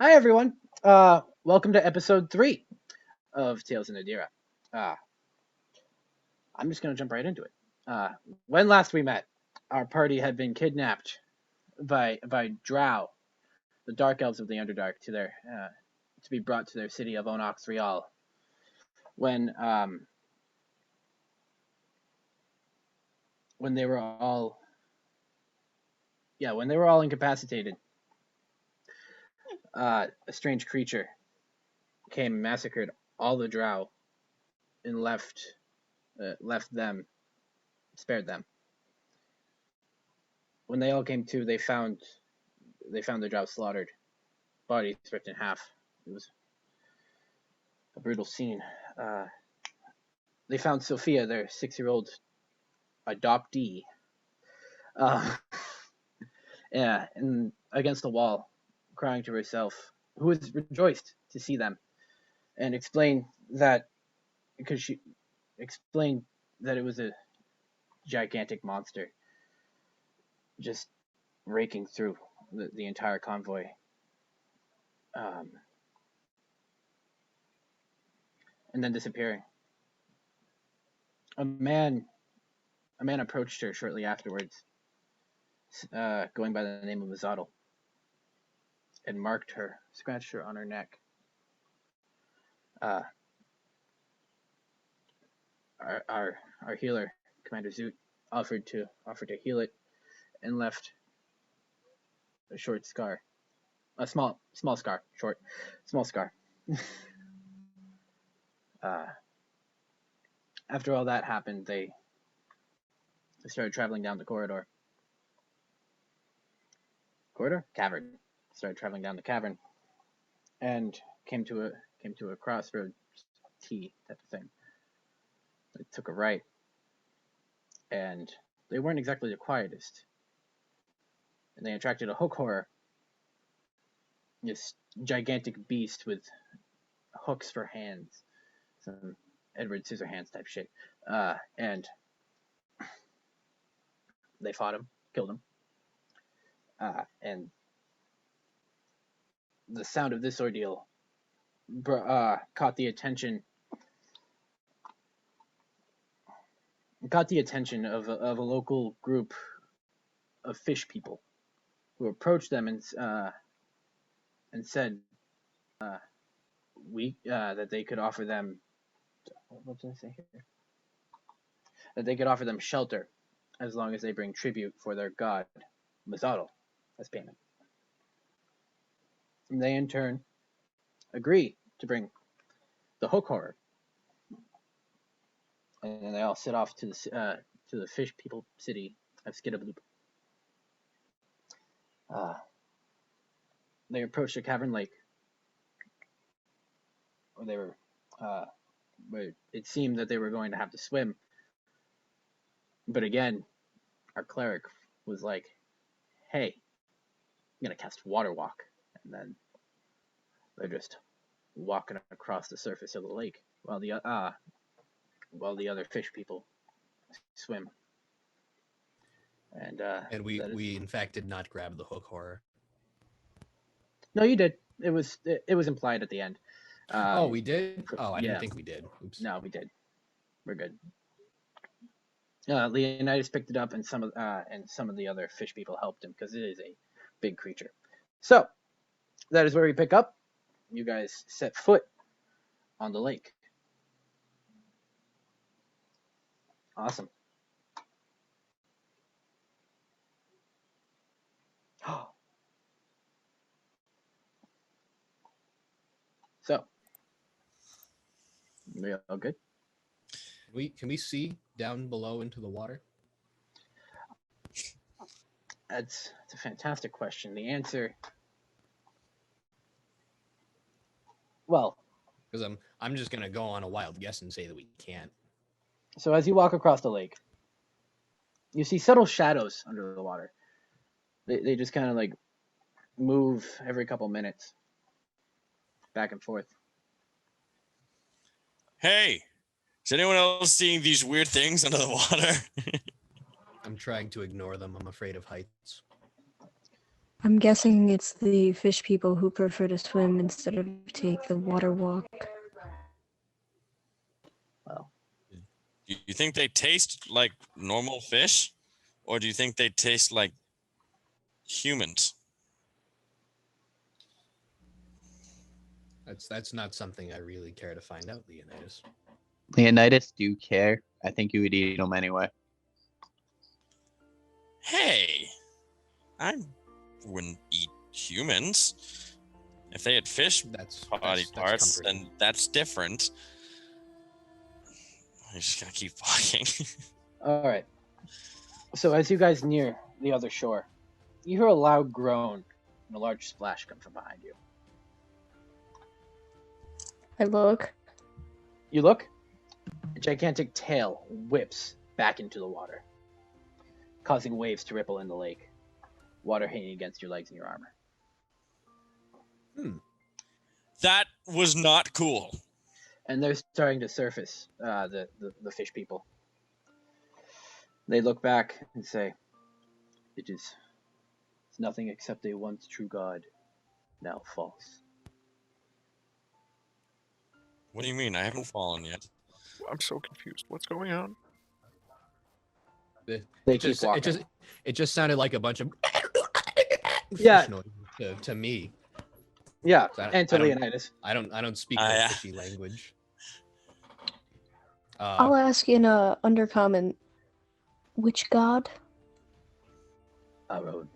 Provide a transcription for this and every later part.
Hi everyone. Welcome to episode 3 of Tales in Nadera. Uh, I'm just gonna jump right into it. Uh, when last we met, our party had been kidnapped by Drow, the Dark Elves of the Underdark, to be brought to their city of Onox Real. When when they were all when they were all incapacitated, a strange creature came and massacred all the Drow and left them, spared them. When they all came to, they found the Drow slaughtered, bodies ripped in half. It was a brutal scene. Uh, they found Sophia, their 6-year-old adoptee, uh, yeah, and against the wall, crying to herself, who was rejoiced to see them, and explained that because she explained that it was a gigantic monster just raking through the entire convoy. Um, and then disappearing. A man, a man approached her shortly afterwards, going by the name of Mazadal, and marked her, scratched her on her neck. Uh, our healer, Commander Zoot, offered to heal it, and left a short scar, a small scar, short, small scar. uh, After all that happened, they started traveling down the cavern. Started traveling down the cavern, and came to a crossroad T type of thing. They took a right, and they weren't exactly the quietest. And they attracted a hook horror, this gigantic beast with hooks for hands, some Edward Scissorhands type shit. And they fought him, killed him. And the sound of this ordeal caught the attention of a local group of fish people who approached them and said we that they could offer them what did I say here? That they could offer them shelter as long as they bring tribute for their god Mazadal as payment. And they in turn agree to bring the hook horror, and then they all set off to the fish people city of Skidabloop. Uh, they approached a cavern lake, where they were, where it seemed that they were going to have to swim. But again, our cleric was like, "Hey, I'm gonna cast Water Walk," and then they're just walking across the surface of the lake while the other fish people swim. And And we that is we in fact did not grab the hook horror. no, you did. It was implied at the end. Oh, Um, we did. Oh, I didn't yeah, think we did. Oops. no, we did. We're good. Leonidas picked it up, and some of the other fish people helped him because it is a big creature. So that is where we pick up. You guys set foot on the lake. Awesome. So we all good. Can we see down below into the water? That's a fantastic question. The answer, well, Because I'm just gonna go on a wild guess and say that we can't. so as you walk across the lake, you see subtle shadows under the water. They just kind of like move every couple minutes, back and forth. Hey, is anyone else seeing these weird things under the water? I'm trying to ignore them. I'm afraid of heights. I'm guessing it's the fish people who prefer to swim instead of take the water walk. Well, Do you think they taste like normal fish, or do you think they taste like humans? That's not something I really care to find out, Leonidas. Leonidas, do you care? I think you would eat them anyway. Hey, I wouldn't eat humans. If they had fish body parts, comforting. then that's different. I'm just gonna keep walking. all right. So as you guys near the other shore, you hear a loud groan and a large splash come from behind you. I look. You look, a gigantic tail whips back into the water, causing waves to ripple in the lake, water hitting against your legs and your armor. That was not cool. And they're starting to surface, the fish people. They look back and say, it's nothing except a once true god, now false. What do you mean? I haven't fallen yet. I'm so confused. What's going on? They It keep walking. just sounded like a bunch of Yeah. fish noise to me. Yeah, So and to Leonidas. I don't speak Yeah. the fishy language. I'll ask in undercommon, which god? Road.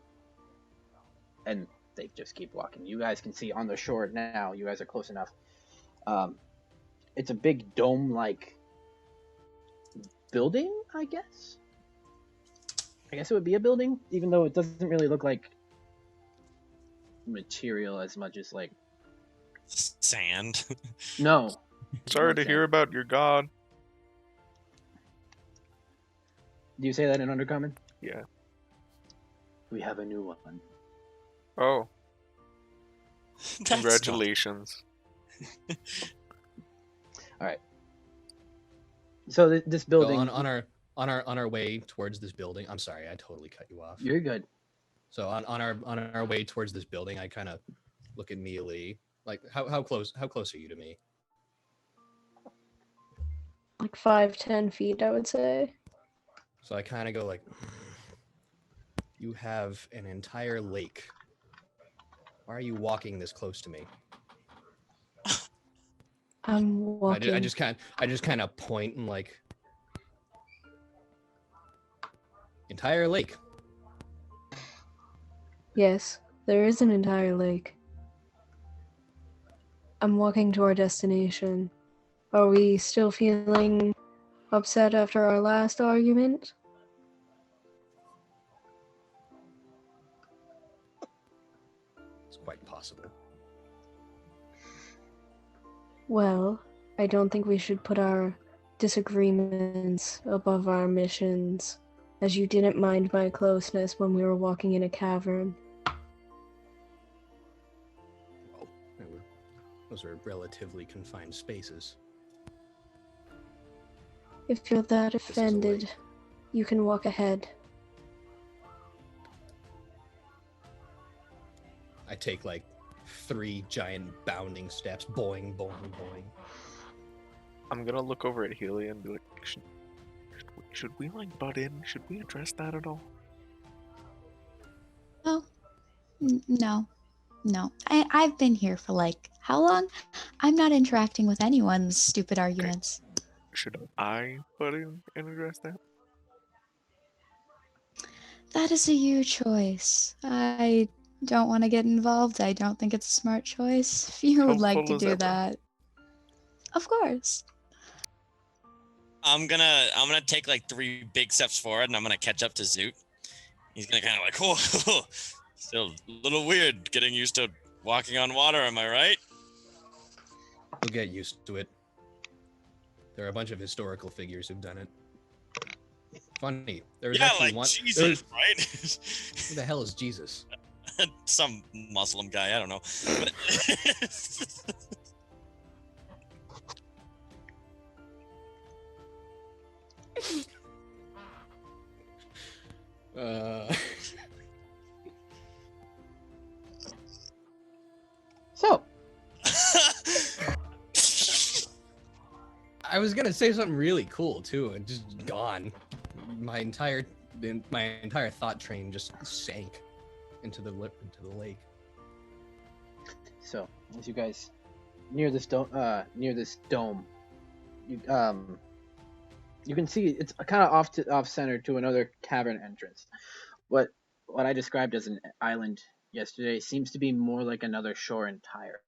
And they just keep walking. You guys can see on the shore now, you guys are close enough. It's a big dome-like building, I guess? I guess it would be a building, even though it doesn't really look like material as much as, like... Sand. No. Sorry to hear about your god. Do you say that in Undercommon? Yeah. We have a new one. Oh, That's congratulations. Alright. So this So building... on our way towards this building, I'm sorry, I totally cut you off. You're good. So on our way towards this building, I kind of look at Mealy. Like, how close are you to me? Like 5-10 feet, I would say. So I kind of go like, you have an entire lake. Why are you walking this close to me? I'm walking. I just kind of point and like, entire lake. Yes, there is an entire lake. I'm walking to our destination. Are we still feeling upset after our last argument? It's quite possible. Well, I don't think we should put our disagreements above our missions, as you didn't mind my closeness when we were walking in a cavern. Well, those are relatively confined spaces. If you're that is a offended, lake. you can walk ahead. I take like 3 giant bounding steps, boing, boing, boing. I'm gonna look over at Healy and be like, should we like butt in? Should we address that at all? No. No. I've been here for like, how long? I'm not interacting with anyone's stupid arguments. Should I butt in and address that? That is a you choice. I don't want to get involved. I don't think it's a smart choice. If you would like to Helpful as do ever. that. Of course. I'm gonna take like 3 big steps forward, and I'm gonna catch up to Zoot. He's gonna kind of like, oh, still a little weird getting used to walking on water. Am I right? You'll get used to it. There are a bunch of historical figures who've done it. Funny. There was Yeah, actually like one. Jesus, right? Who the hell is Jesus? Some Muslim guy, I don't know. So, I was gonna say something really cool too, and just gone. My entire thought train just sank into the lake. so as you guys near this dome, you you can see it's kind of off center to another cavern entrance. What I described as an island yesterday seems to be more like another shore entirely.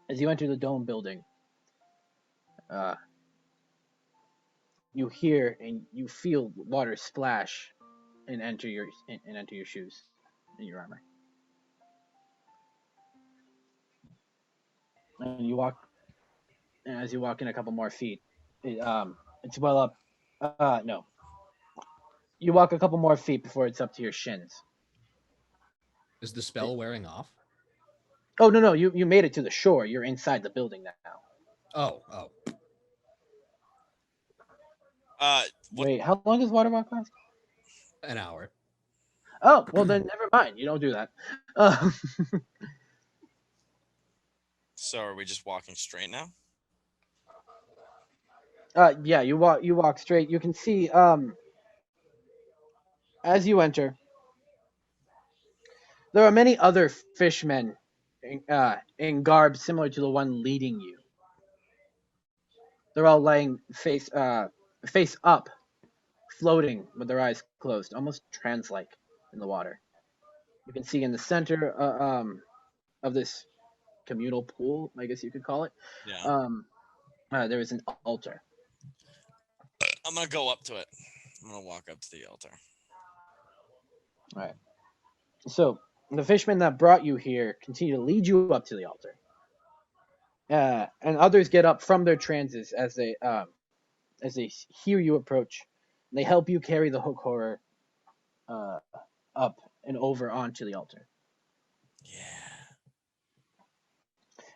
As you enter the dome building, you hear and you feel water splash and enter your shoes and your armor. And you walk, and as you walk in a couple more feet, it's well up. No, you walk a couple more feet before it's up to your shins. Is the spell wearing off? Oh no, you made it to the shore. You're inside the building now. Oh. Wait, how long does water walk last? An hour. Oh, well then never mind. You don't do that. So are we just walking straight now? Yeah, you walk straight. You can see as you enter, there are many other fishmen in garb similar to the one leading you. They're all laying face up, floating with their eyes closed, almost trance-like in the water. You can see in the center of this communal pool, I guess you could call it. Yeah. There is an altar. I'm gonna go up to it. I'm gonna walk up to the altar. All right. So the fishmen that brought you here continue to lead you up to the altar. And others get up from their trances as they hear you approach. They help you carry the hook horror up and over onto the altar. Yeah.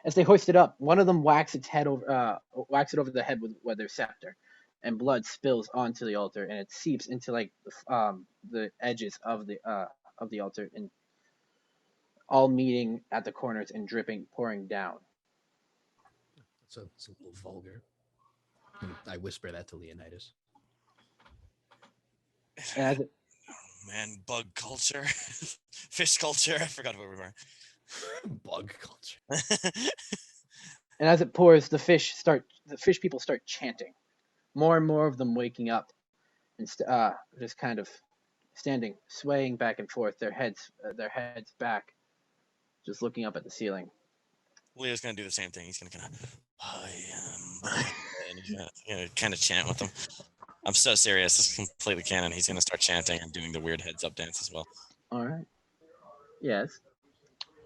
As they hoist it up, one of them whacks it over the head with their scepter, and blood spills onto the altar, and it seeps into like the edges of the altar, and all meeting at the corners and pouring down. It's a little vulgar. I whisper that to Leonidas. And as it, Man, bug culture, fish culture. I forgot what we were. Bug culture. and as it pours, the fish people start chanting. More and more of them waking up and just kind of standing, swaying back and forth, their heads back, just looking up at the ceiling. Leo's gonna do the same thing. He's gonna kind of, and he's gonna kind of chant with them. I'm so serious. This is completely canon. He's gonna start chanting and doing the weird heads up dance as well. All right. Yes.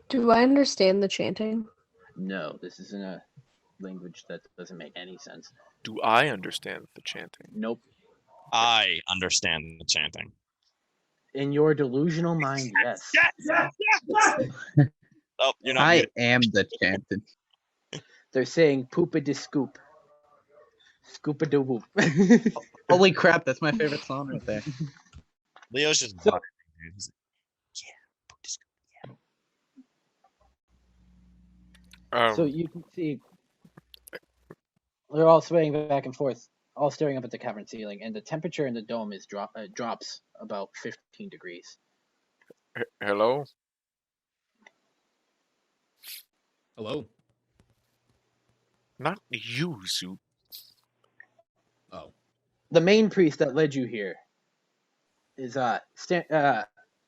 Do I understand the chanting? No, this isn't a language that doesn't make any sense. Do I understand the chanting? Nope. I understand the chanting. In your delusional mind, yes. Oh, you're not. I muted. am the chanted. They're saying poopa de scoop. Scoopa de whoop. Holy crap, that's my favorite song right there. Leo's just. So- bugging, dude. He's So you can see they're all swaying back and forth, all staring up at the cavern ceiling, and the temperature in the dome is drops about 15 degrees. Hello? Hello. Not you, Zoop. Oh. The main priest that led you here is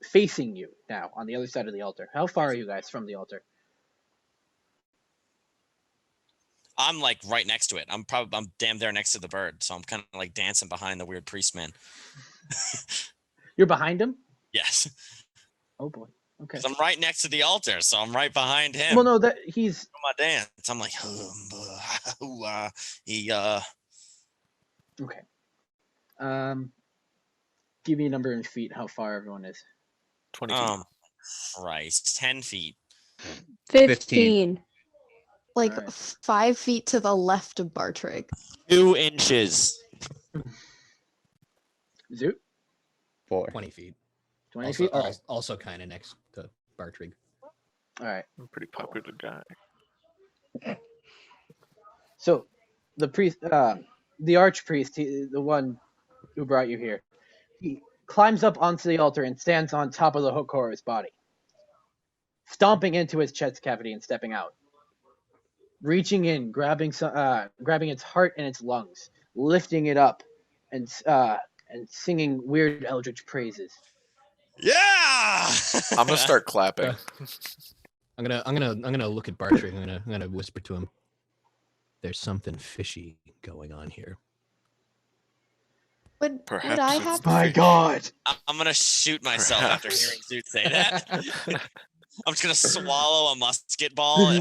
facing you now on the other side of the altar. How far are you guys from the altar? I'm like right next to it. I'm damn there next to the bird, so I'm kind of like dancing behind the weird priest man. You're behind him? Yes. Oh boy. Okay. 'Cause I'm right next to the altar, so I'm right behind him. Well, no, that he's On my dance. I'm like, okay. Give me a number in feet. How far everyone is. 20 feet. Christ, 10 feet. 15. Like Alright. 5 feet to the left of Bartrig. 2 inches. Zoot. 4. 20 feet. 20 Also, feet? All right. also kind of next to Bartrig. All right. I'm a pretty popular guy. So the priest, the archpriest, the one who brought you here, he climbs up onto the altar and stands on top of the Hokora's body, stomping into his chest cavity and stepping out, reaching in, grabbing its heart and its lungs, lifting it up, and singing weird eldritch praises. Yeah. I'm gonna start clapping. I'm gonna look at Bartrig. I'm gonna whisper to him. There's something fishy going on here. Would Perhaps I it's have the My fish. God! I'm gonna shoot myself after Perhaps. hearing Zoot say that. I'm just gonna swallow a musket ball.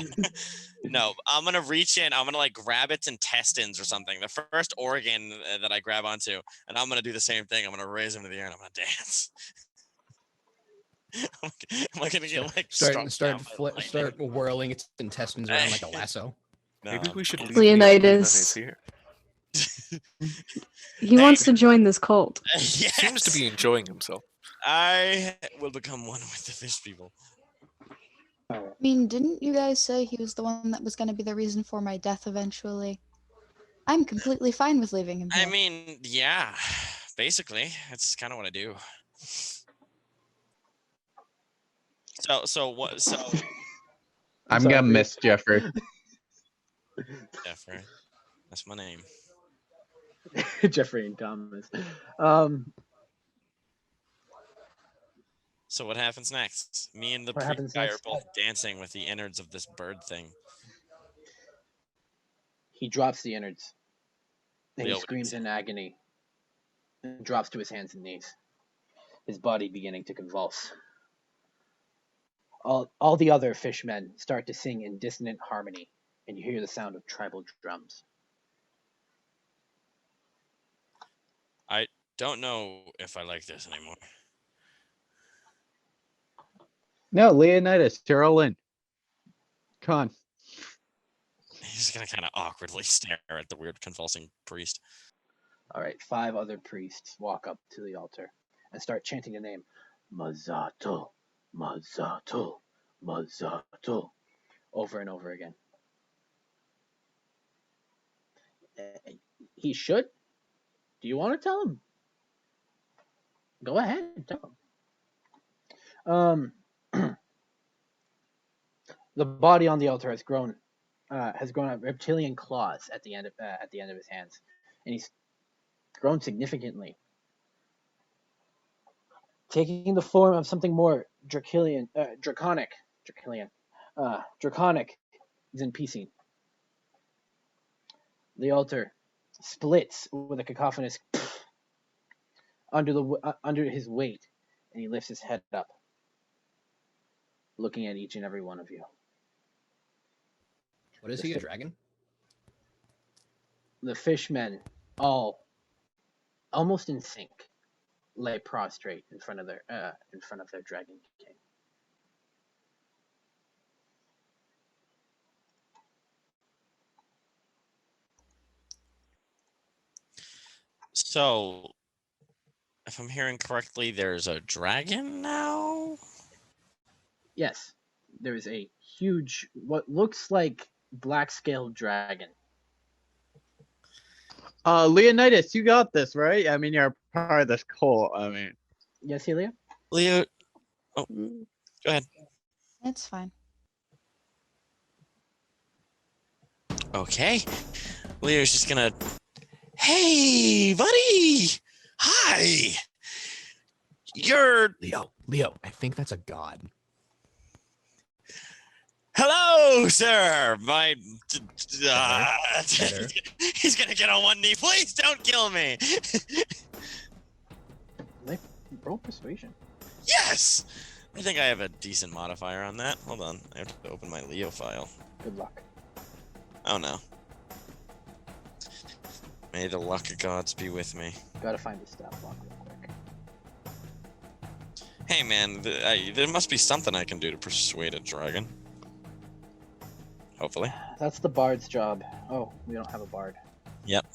No, I'm gonna reach in. I'm gonna like grab its intestines or something. The first organ that I grab onto, and I'm gonna do the same thing. I'm gonna raise him to the air and I'm gonna dance. Am I gonna get like start whirling its intestines around like a lasso? No, Maybe we should leave Leonidas. here. He wants to join this cult. Yes. Seems to be enjoying himself. I will become one with the fish people. I mean, didn't you guys say he was the one that was going to be the reason for my death eventually? I'm completely fine with leaving him here. I mean, yeah, basically, that's kind of what I do. So what? So I'm sorry, gonna Bruce. miss Jeffrey. Jeffrey, that's my name. Jeffrey and Thomas. So what happens next? Me and the What happens guy are next? both dancing with the innards of this bird thing. He drops the innards. And he Leo screams in agony and drops to his hands and knees, his body beginning to convulse. All the other fishmen start to sing in dissonant harmony, and you hear the sound of tribal drums. I don't know if I like this anymore. No, Leonidas, you're all in. Come on. He's gonna kind of awkwardly stare at the weird convulsing priest. All right, 5 other priests walk up to the altar and start chanting the name Mazato, Mazato, Mazato, over and over again. He should. Do you want to tell him? Go ahead and tell him. The body on the altar has grown out reptilian claws at the end of his hands, and he's grown significantly, taking the form of something more draconic than Piscine. The altar splits with a cacophonous under his weight, and he lifts his head up, looking at each and every one of you. What is he, a dragon? The fishmen, all almost in sync, lay prostrate in front of their dragon king. So, if I'm hearing correctly, there's a dragon now? Yes, there is a huge, what looks like black-scaled dragon. Leonidas, you got this, right? I mean, you're part of this cult. I mean, Yes, Helia? Leo, oh, go ahead. It's fine. Okay. Leo's just gonna, hey, buddy! Hi! You're, Leo, I think that's a god. hello, sir! My, Better. he's gonna get on one knee. Please don't kill me! Roll persuasion. Yes! I think I have a decent modifier on that. Hold on, I have to open my Leo file. Good luck. Oh no. May the luck of gods be with me. Gotta find the stat block real quick. Hey man, there must be something I can do to persuade a dragon. Hopefully. That's the bard's job. Oh, we don't have a bard. Yep.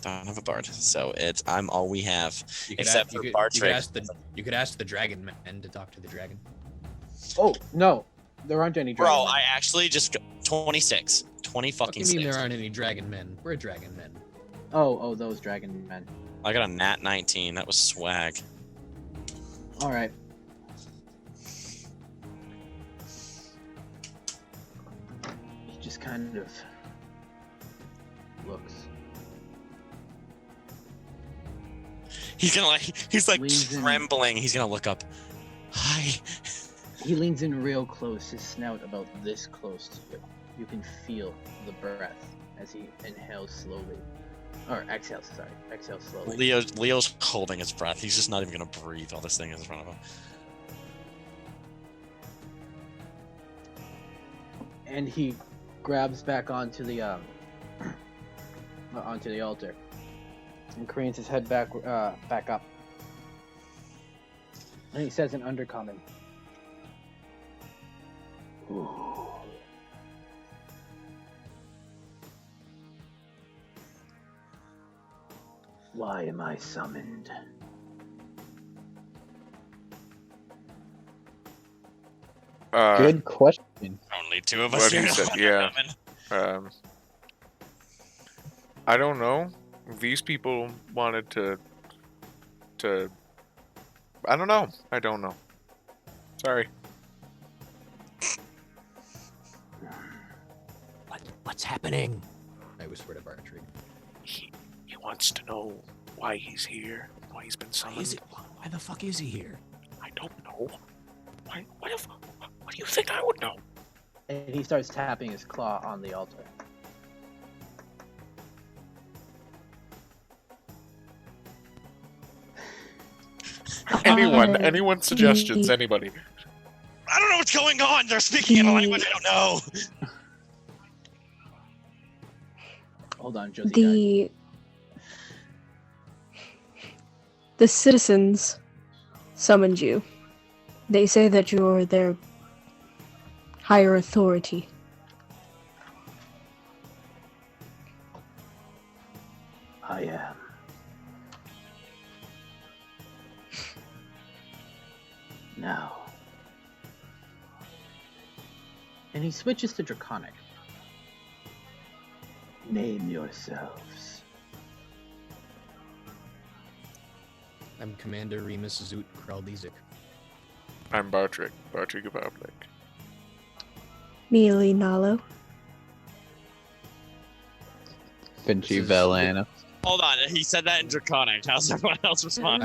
don't have a bard, so I'm all we have. You could Except for Bartrick. you could ask the dragon men to talk to the dragon. Oh no, there aren't any Bro, dragon. I actually just 26. 20 What fucking do you mean six. there aren't any dragon men? We're dragon men. Oh, those dragon men. I got a nat 19. That was swag. All right. He just kind of looks. He's like Leans in. trembling. He's gonna look up. Hi. He leans in real close, his snout about this close to you. You can feel the breath as he inhales slowly. Or exhales, sorry. Exhales slowly. Leo's holding his breath. He's just not even gonna breathe while this thing is in front of him. And he grabs back onto the altar. And cranes his head back up. And he says in undercommon. Ooh. Why am I summoned? Good question. Only two of us What here. he said, yeah. I don't know. These people wanted to. I don't know. I don't know. Sorry. What's happening? I whisper to Bartrick. He wants to know why he's here, why he's been summoned. Why the fuck is he here? I don't know. Why? What do you think I would know? And he starts tapping his claw on the altar. Anyone suggestions? Anybody? I don't know what's going on. They're speaking in a language I don't know. Hold on, Josie. The citizens summoned you. They say that you are their higher authority. I am. Now. And he switches to Draconic. Name yourselves. I'm Commander Remus Zoot Kraldizik. I'm Bartrick of Outlick. Neely Nalo. Finchi This is- Velana. Hold on. He said that in Draconic. How's everyone else respond?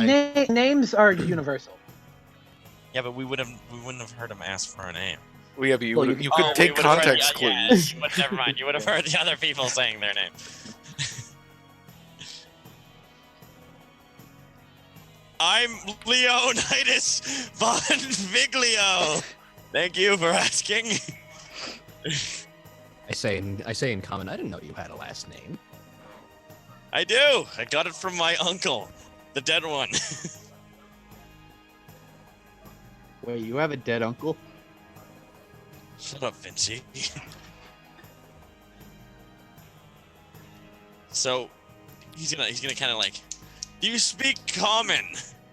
Names are universal. Yeah, but we wouldn't have heard him ask for a name. Well, yeah, but you, Well, you you- could Oh, take we would've heard- context yeah, clues. Yeah, never mind. You would have heard the other people saying their name. I'm Leonidas von Viglio. Thank you for asking. I say in common, I didn't know you had a last name. I do. I got it from my uncle, the dead one. Wait, you have a dead uncle? Shut up, Vinci. So he's gonna kind of like, do you speak common?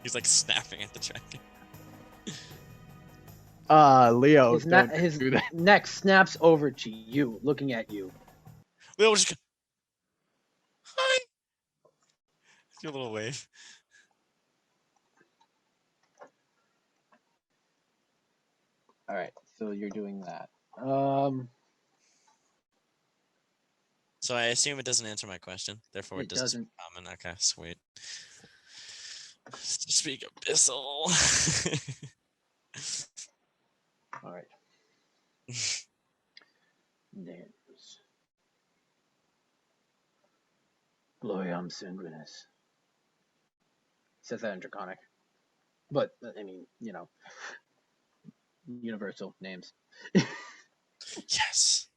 He's like snapping at the dragon. Leo, His, don't his do that. neck snaps over to you, looking at you. We'll just go, hi. Do a little wave. All right, so you're doing that. So I assume it doesn't answer my question. Therefore, it It doesn't speak common. Okay, sweet. Speak abyssal. All right. Names. Gloriam Sanguinis. Says that in Draconic. But, I mean, you know, universal names. Yes.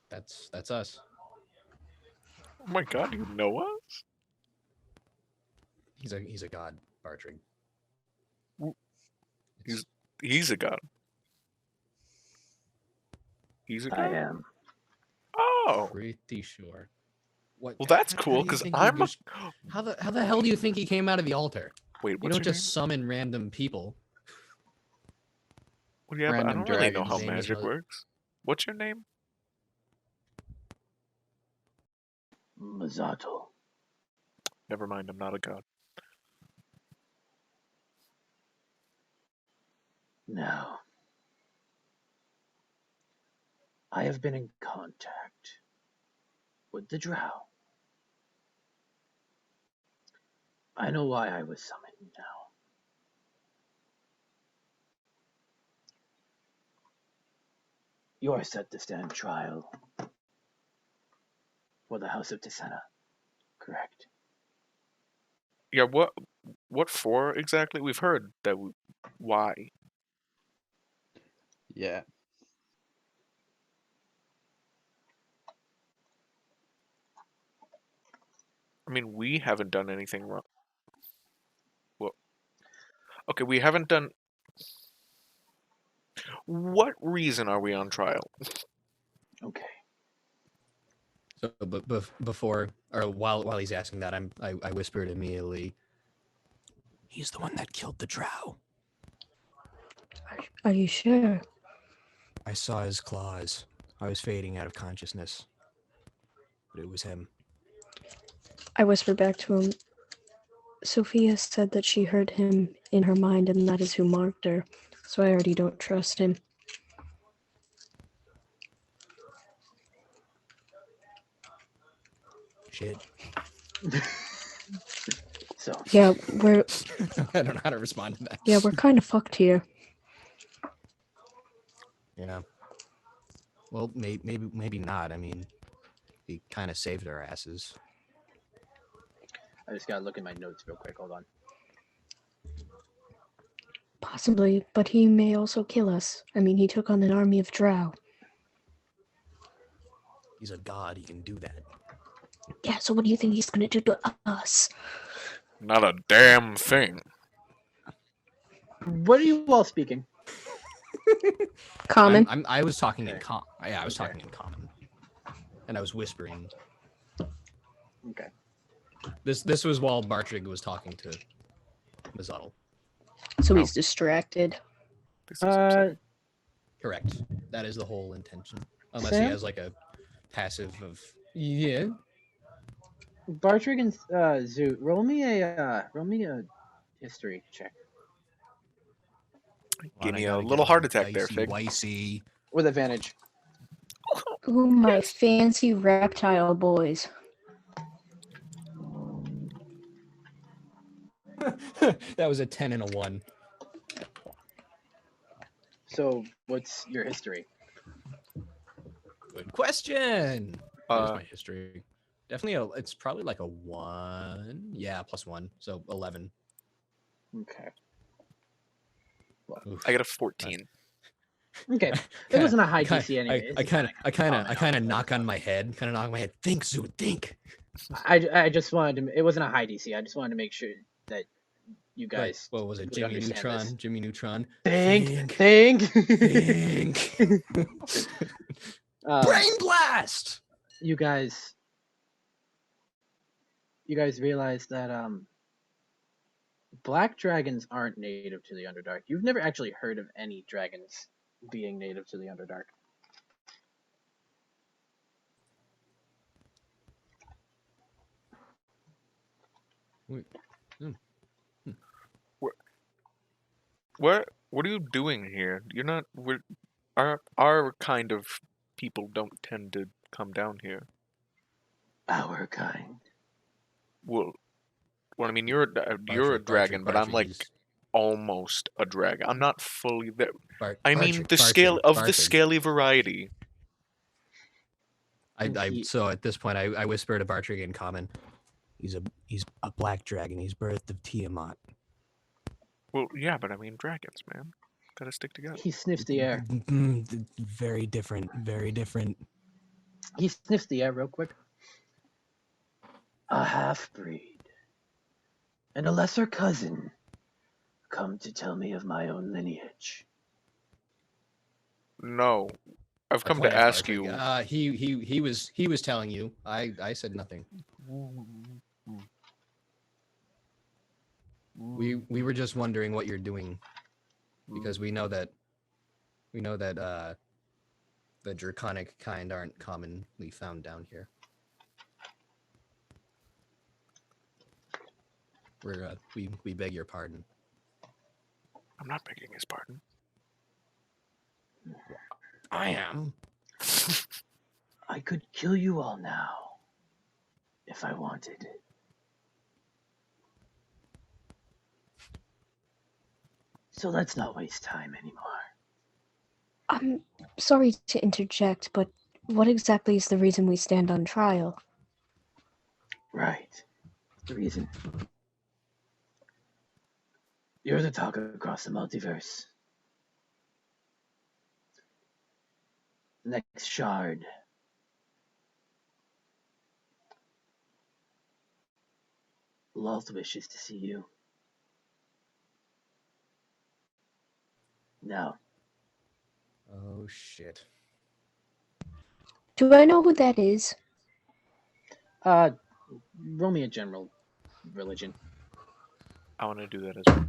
That's us. Oh my god, you know us? He's a god, Bartrick. He's a god. He's a god. I am. Oh, Pretty sure. What? well, that's how do cool you because think you I'm a. just- how the hell do you think he came out of the altar? Wait, You what's don't your just name? summon random people. Well, yeah, but I Random don't really know dragons. how His name is magic works. What's your name? Mazato. Never mind, I'm not a god. Now, I have been in contact with the drow. I know why I was summoned now. You are set to stand trial for the House of Tisana, correct? Yeah, what for exactly? We've heard that. Why? Yeah. I mean, we haven't done anything wrong. Well, okay, we haven't done. What reason are we on trial? Okay. So, but before or while he's asking that, I whispered immediately. He's the one that killed the drow. Are you sure? I saw his claws. I was fading out of consciousness, but it was him. I whispered back to him. Sophia said that she heard him in her mind and that is who marked her, so I already don't trust him. Shit. So, Yeah, we're I don't know how to respond to that. yeah, we're kind of fucked here. Yeah. Well, maybe not. I mean, he kind of saved our asses. I just gotta look at my notes real quick. Hold on. Possibly, but he may also kill us. I mean, he took on an army of drow. He's a god. He can do that. Yeah, so what do you think he's gonna do to us? Not a damn thing. What are you all speaking? Common. I was talking in Okay. Yeah, I was Okay. talking in common, and I was whispering. Okay. This was while Bartrig was talking to Mazaddle. So Oh. he's distracted. This is upsetting. Correct. That is the whole intention. Unless he Sam? has like a passive of yeah. Bartrig and Zoot, roll me a history check Give me a I gotta little get heart all attack there, dicey, Fig. wicey. with advantage. Ooh, my fancy reptile boys. That was a 10 and a 1. So, what's your history? Good question. Where's Uh, my history? Definitely it's probably like a 1. Yeah, +1. So 11. Okay. Oof. I got a 14. Okay. It wasn't a high kinda- DC anyways. I kind of knock on my head. Kind of knock on my head. Think, Zoot, think. I just wanted to. It wasn't a high DC. I just wanted to make sure that you Right. guys What was it? would Jimmy understand Neutron. this. Jimmy Neutron. Think. Think. Um, Brain blast. you guys realize that black dragons aren't native to the Underdark. You've never actually heard of any dragons being native to the Underdark. What are you doing here? You're not. Our kind of people don't tend to come down here. Our kind. Well, I mean, you're a dragon, but I'm like almost a dragon. I'm not fully there. I mean, the scaly variety. So at this point, I whisper to Bartrig in common. He's a black dragon. He's birthed of Tiamat. Well, yeah, but I mean, dragons, man, gotta stick together. He sniffs the air. Very different. Very different. He sniffs the air real quick. A half-breed and a lesser cousin come to tell me of my own lineage. No, I've I come point to at ask Bartrick. you. He was telling you. I said nothing. We were just wondering what you're doing, because we know that the draconic kind aren't commonly found down here. We beg your pardon. I'm not begging his pardon. I am. I could kill you all now if I wanted. So let's not waste time anymore. I'm sorry to interject, but what exactly is the reason we stand on trial? Right. The reason. You're the talk across the multiverse. Next shard. Loth wishes to see you. Now, Oh shit. Do I know who that is? roll me a general religion. I want to do that as well.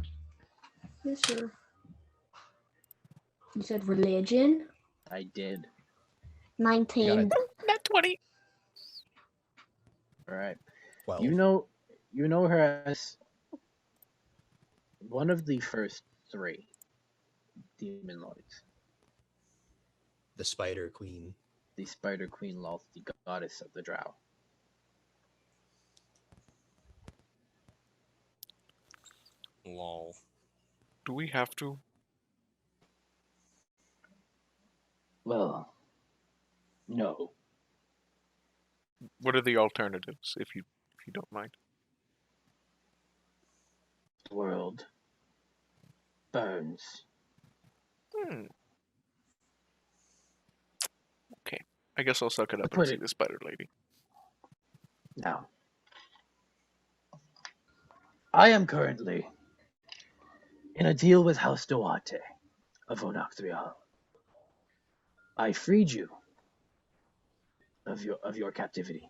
Yes, sir. You said religion? I did. 19. Not 20. All right. 12. You know her as one of the first 3 demon lords. The Spider Queen. The Spider Queen Loth, the goddess of the Drow. Lol. Do we have to? Well, no. What are the alternatives, if you don't mind? The world burns. Okay. I guess I'll suck it up Put and see it- the spider lady. Now, I am currently in a deal with House Duarte of Onoctrial. I freed you of your captivity.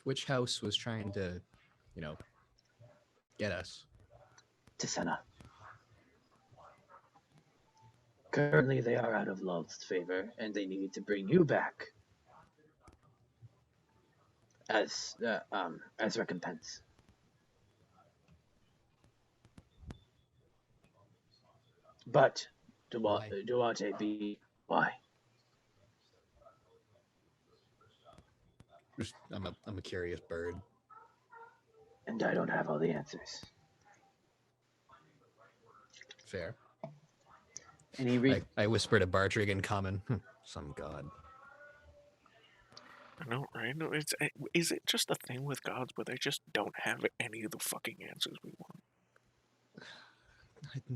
Which house was trying to, get us? Tisena. Currently, they are out of Love's favor, and they need to bring you back as recompense. But Duarte be why? I'm a curious bird. And I don't have all the answers. Fair. And he I whispered to Bartrick in common. Some god. I know, right? No, is it just a thing with gods where they just don't have any of the fucking answers we want?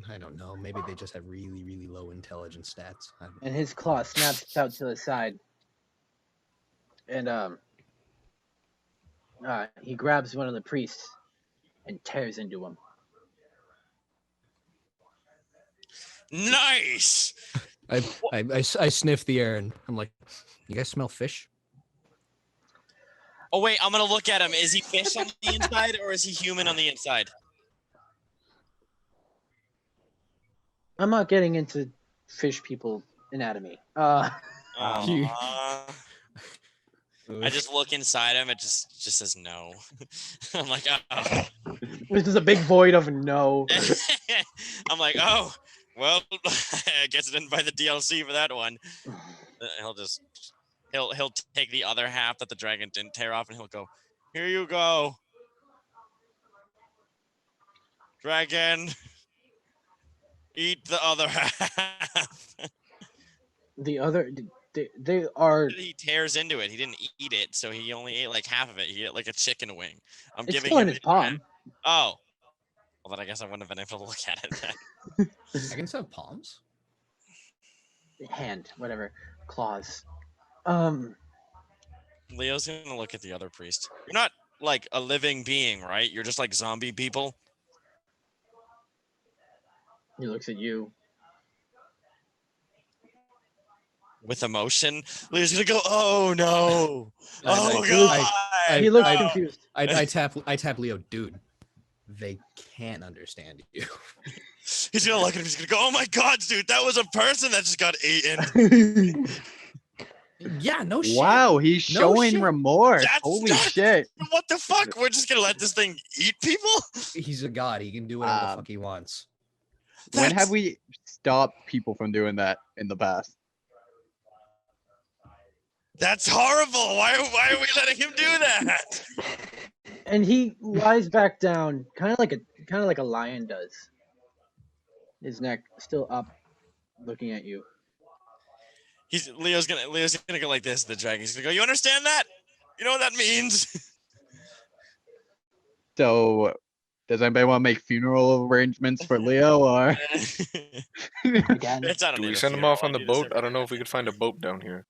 I don't know. Maybe they just have really, really low intelligence stats. And his claw snaps out to the side, and he grabs one of the priests and tears into him. Nice. I sniff the air and I'm like, you guys smell fish? Oh wait, I'm gonna look at him. Is he fish on the inside or is he human on the inside? I'm not getting into fish people anatomy. I just look inside him. It just says no. I'm like, oh. This is a big void of no. I'm like, oh, well, I guess I didn't buy the DLC for that one. He'll take the other half that the dragon didn't tear off, and he'll go, here you go, dragon. Eat the other half. The other, they are. He tears into it. He didn't eat it, so he only ate like half of it. He ate like a chicken wing. I'm It's giving still in him his palm. Oh. Well, then I guess I wouldn't have been able to look at it then. I can have palms. Hand, whatever, claws. Leo's gonna look at the other priest. You're not like a living being, right? You're just like zombie people. He looks at you. with emotion. Leo's gonna go, "Oh no! Oh god!" He looks confused. I tap Leo, dude. They can't understand you. He's gonna look at him. He's gonna go, "Oh my god, dude! That was a person that just got eaten." Yeah, no shit. Wow, he's No showing shit. remorse. That's Holy not- shit. What the fuck? We're just gonna let this thing eat people? He's a god. He can do whatever the fuck he wants. When have we stopped people from doing that in the past? That's horrible. Why are we letting him do that? And he lies back down, kind of like a lion does. His neck still up, looking at you. Leo's gonna go like this. The dragon. He's gonna go. You understand that? You know what that means? So, does anybody want to make funeral arrangements for Leo, or? Again. It's not Do we send him off on the boat? I don't know if we could find a boat down here.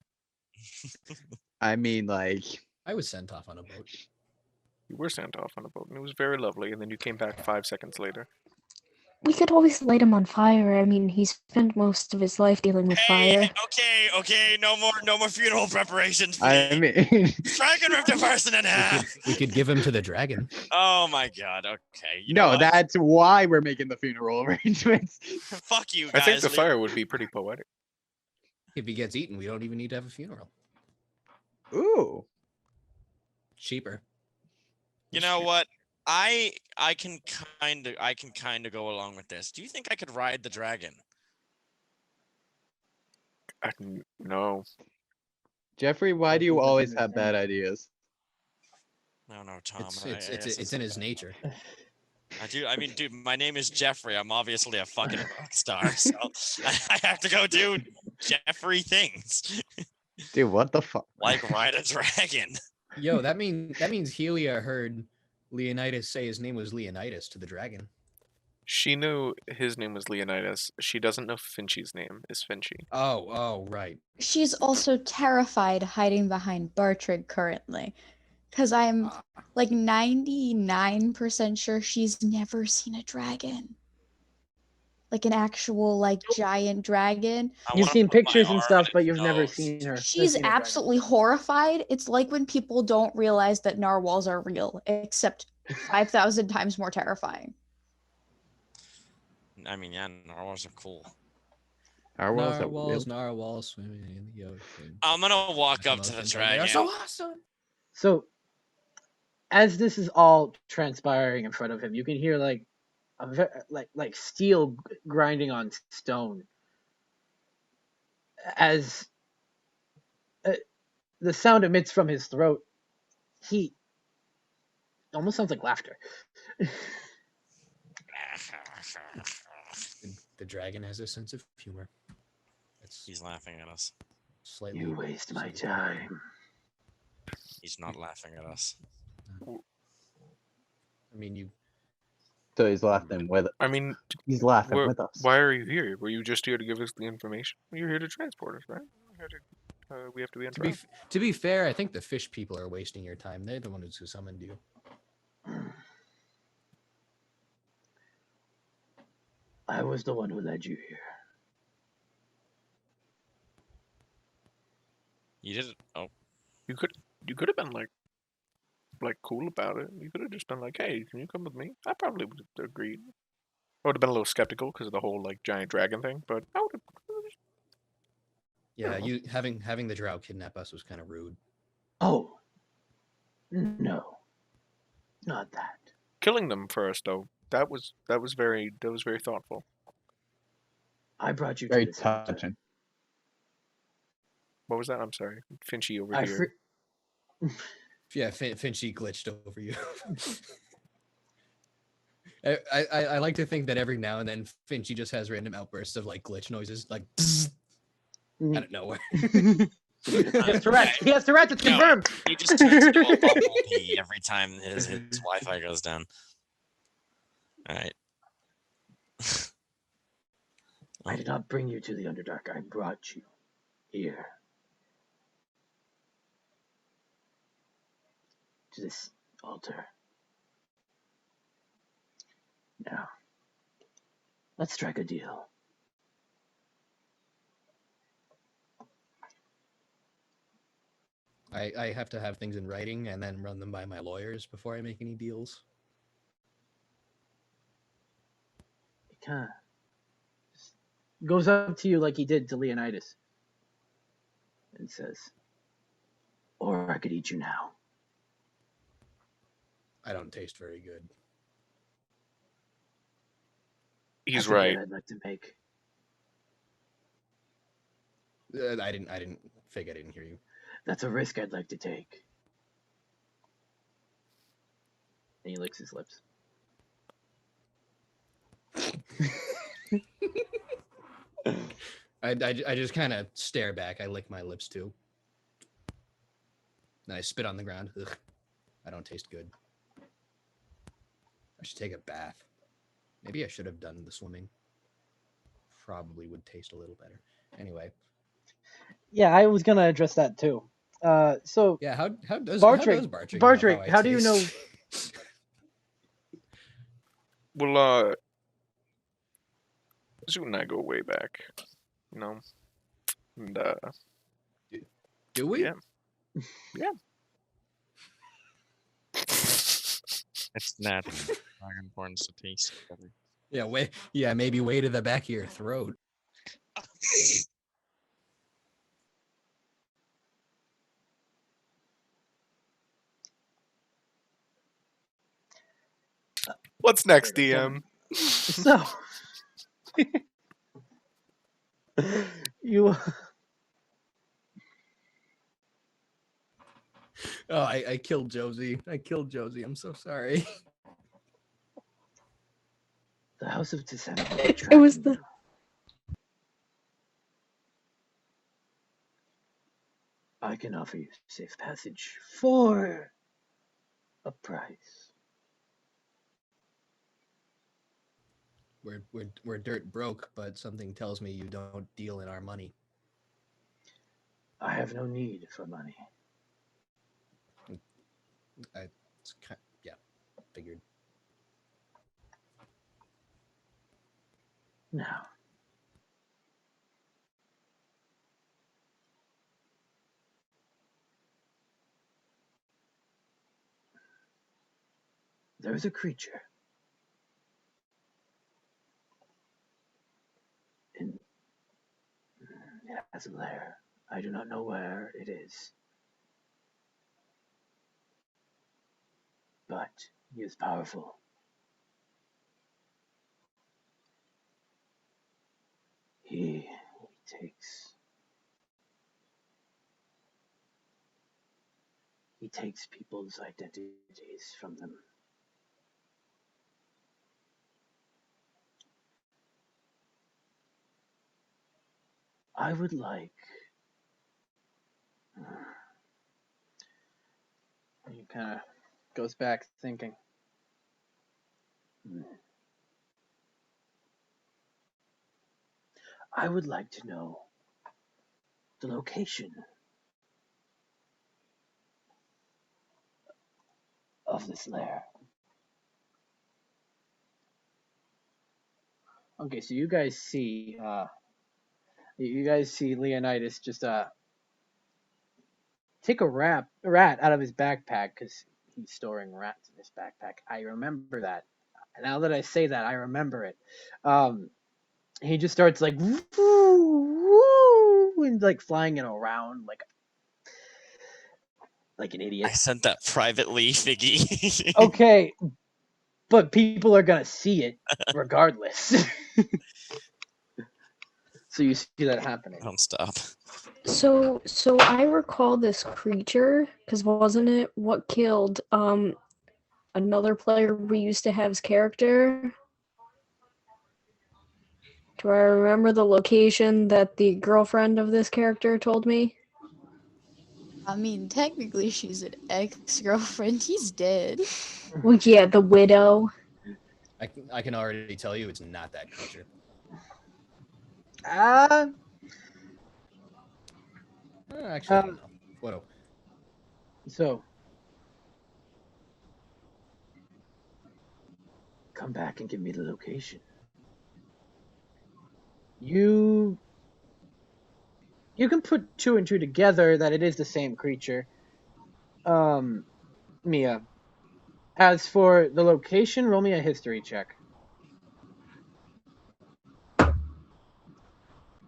I mean, like, I was sent off on a boat. You were sent off on a boat, and it was very lovely, and then you came back 5 seconds later. We could always light him on fire. I mean, he spent most of his life dealing with fire. Okay. No more funeral preparations. I mean, Dragon ripped a person in half. We could give him to the dragon. Oh my god. Okay. You know no, what? that's why we're making the funeral arrangements. Fuck you I guys. think the fire would be pretty poetic. If he gets eaten, we don't even need to have a funeral. Ooh. Cheaper. You know what? I can kind of go along with this. Do you think I could ride the dragon? No. Jeffrey, why do you always have bad ideas? I don't know, Tom. It's in his nature. I do. I mean, dude, my name is Jeffrey. I'm obviously a fucking rock star, so I have to go do Jeffrey things. Dude, what the fuck? Like ride a dragon. Yo, that means Helia heard Leonidas say his name was Leonidas to the dragon. She knew his name was Leonidas. She doesn't know Finchy's name is Finchy. Oh, right. She's also terrified hiding behind Bartrig currently. Because I'm like 99% sure she's never seen a dragon. Like an actual, like, giant dragon. You've seen pictures and stuff, but you've never seen her. She's absolutely horrified. It's like when people don't realize that narwhals are real, except 5,000 times more terrifying. I mean, yeah, narwhals are cool. Narwhals swimming in the ocean. I'm gonna walk up to the dragon. They're so awesome. So, as this is all transpiring in front of him, you can hear like steel grinding on stone. As the sound emits from his throat, he almost sounds like laughter. The dragon has a sense of humor. He's laughing at us. Slightly. You waste my time. He's not laughing at us. I mean, you. So he's laughing with. I mean, he's laughing with us. Why are you here? Were you just here to give us the information? You're here to transport us, right? We have to be interrupted. To be fair, I think the fish people are wasting your time. They're the ones who summoned you. I was the one who led you here. You did it. Oh. You could have been like cool about it. You could have just been like, "Hey, can you come with me?" I probably would have agreed. I would have been a little skeptical because of the whole like giant dragon thing, but I would have. Yeah, you having the drow kidnap us was kind of rude. Oh. No. Not that. Killing them first, though, that was very thoughtful. I brought you very to this touching. What was that? I'm sorry, Finchy over here. Yeah, Finchy glitched over you. I like to think that every now and then Finchy just has random outbursts of like glitch noises, like out of nowhere. He has Tourette's. He has Tourette's. It's confirmed. He just turns into a bumblebee every time his Wi-Fi goes down. All right. I did not bring you to the Underdark. I brought you here. To this altar. Now, let's strike a deal. I have to have things in writing and then run them by my lawyers before I make any deals. He kind of goes up to you like he did to Leonidas and says, "Or I could eat you now." I don't taste very good. He's That's a right. bet I'd like to make. I didn't fig. I didn't hear you. That's a risk I'd like to take. And he licks his lips. I just kind of stare back. I lick my lips too. Then I spit on the ground. Ugh, I don't taste good. I should take a bath. Maybe I should have done the swimming. Probably would taste a little better. Anyway. Yeah, I was gonna address that too. So yeah, how does Bartrick, Bartrick how do you know? Well, Zoot and I go way back, you know. And do we? Yeah. Yeah. It's not dragonborns to taste better. Yeah, maybe way to the back of your throat. What's next, DM? So you. Oh, I killed Josie. I'm so sorry. The House of Descent. It was the. I can offer you safe passage for a price. We're dirt broke, but something tells me you don't deal in our money. I have no need for money. Figured. Now, there is a creature in it has a lair. I do not know where it is, but he is powerful. He takes people's identities from them. I would like. He kind of goes back thinking. I would like to know the location of this lair. Okay, so you guys see Leonidas just take a rat out of his backpack because he's storing rats in his backpack. I remember that. Now that I say that, I remember it. He just starts like woo, woo, and like flying it around like an idiot. I sent that privately, Figgy. Okay, but people are gonna see it regardless. So you see that happening. Don't stop. So I recall this creature because wasn't it what killed another player we used to have's character? Do I remember the location that the girlfriend of this character told me? I mean, technically, she's an ex-girlfriend. He's dead. Well, yeah, the widow. I can already tell you it's not that creature. Actually, I don't know. What? So, come back and give me the location. You can put two and two together that it is the same creature. Mia. As for the location, roll me a history check.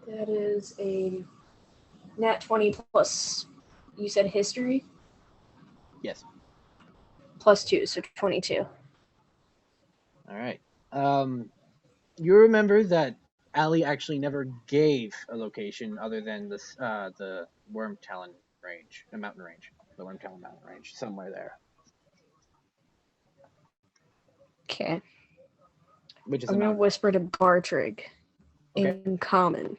That is a nat 20 plus. You said history? Yes. Plus 2, so 22. All right. You remember that Ali actually never gave a location other than the Worm Talon range, the mountain range, the Worm Talon mountain range, somewhere there. Okay. Which is I'm going to whisper to Bartrig in common.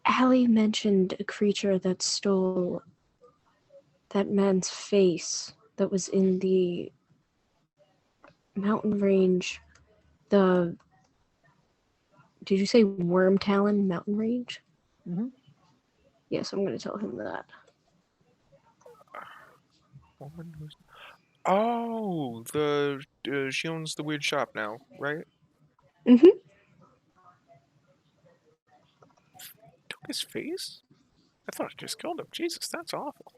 Allie mentioned a creature that stole that man's face that was in the mountain range. Did you say Worm Talon mountain range? Mm-hmm. Yes, I'm going to tell him that. Oh, she owns the weird shop now, right? Mm-hmm. Took his face? I thought I just killed him. Jesus, that's awful.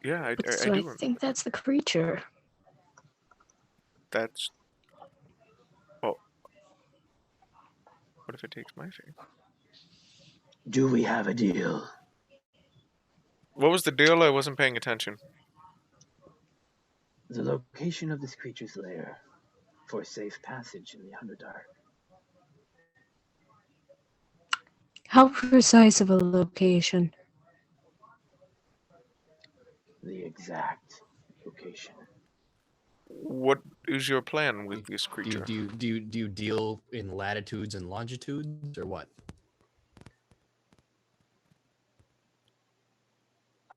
Yeah, I So do I remember. think that's the creature. That's... Oh. What if it takes my face? Do we have a deal? What was the deal? I wasn't paying attention. The location of this creature's lair for safe passage in the Underdark. How precise of a location? The exact location. What is your plan with this creature? Do you deal in latitudes and longitudes, or what?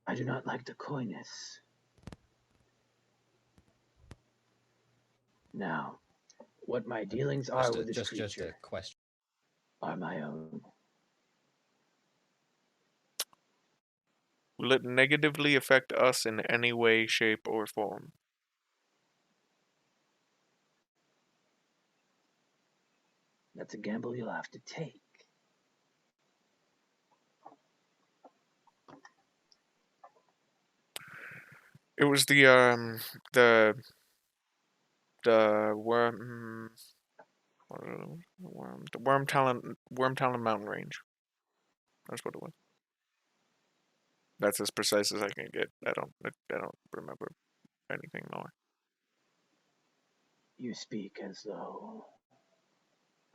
I do not like the coyness. Now, what my dealings are with this creature just a question. are my own. Will it negatively affect us in any way, shape, or form? That's a gamble you'll have to take. It was the worm the Worm Talon mountain range. That's what it was. That's as precise as I can get. I don't remember anything more. You speak as though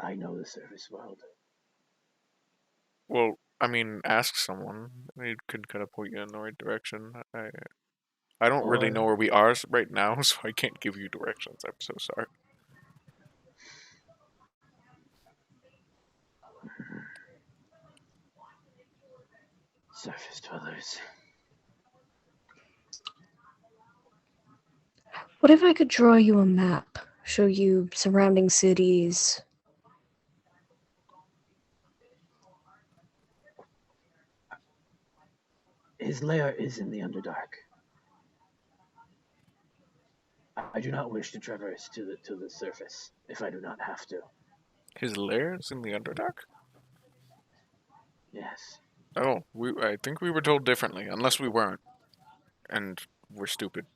I know the surface world. Well, I mean, ask someone. They could kind of point you in the right direction. I don't really know where we are right now, so I can't give you directions. I'm so sorry. Surface dwellers. What if I could draw you a map? Show you surrounding cities? His lair is in the Underdark. I do not wish to traverse to the surface if I do not have to. His lair is in the Underdark? Yes. Oh, I think we were told differently, unless we weren't, and we're stupid.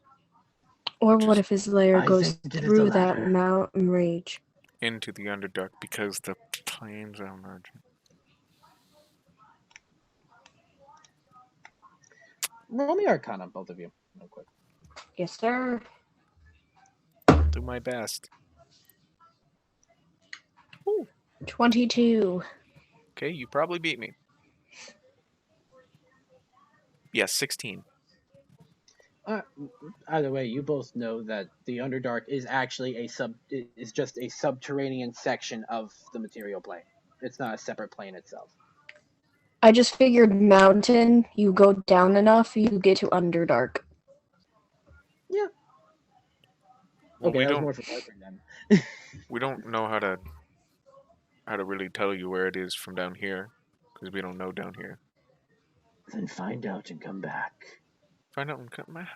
Or what if his lair goes through that mountain range? Into the Underdark because the plains are merging. Roll me Arcana, both of you, real quick. Yes, sir. I'll do my best. Ooh. 22. Okay, you probably beat me. Yes, 16. Either way, you both know that the Underdark is actually just a subterranean section of the material plane. It's not a separate plane itself. I just figured mountain, you go down enough, you get to Underdark. Yeah. Well, okay, that was more for Barker then. We don't know how to really tell you where it is from down here, because we don't know down here. Then find out and come back. Find out and come back.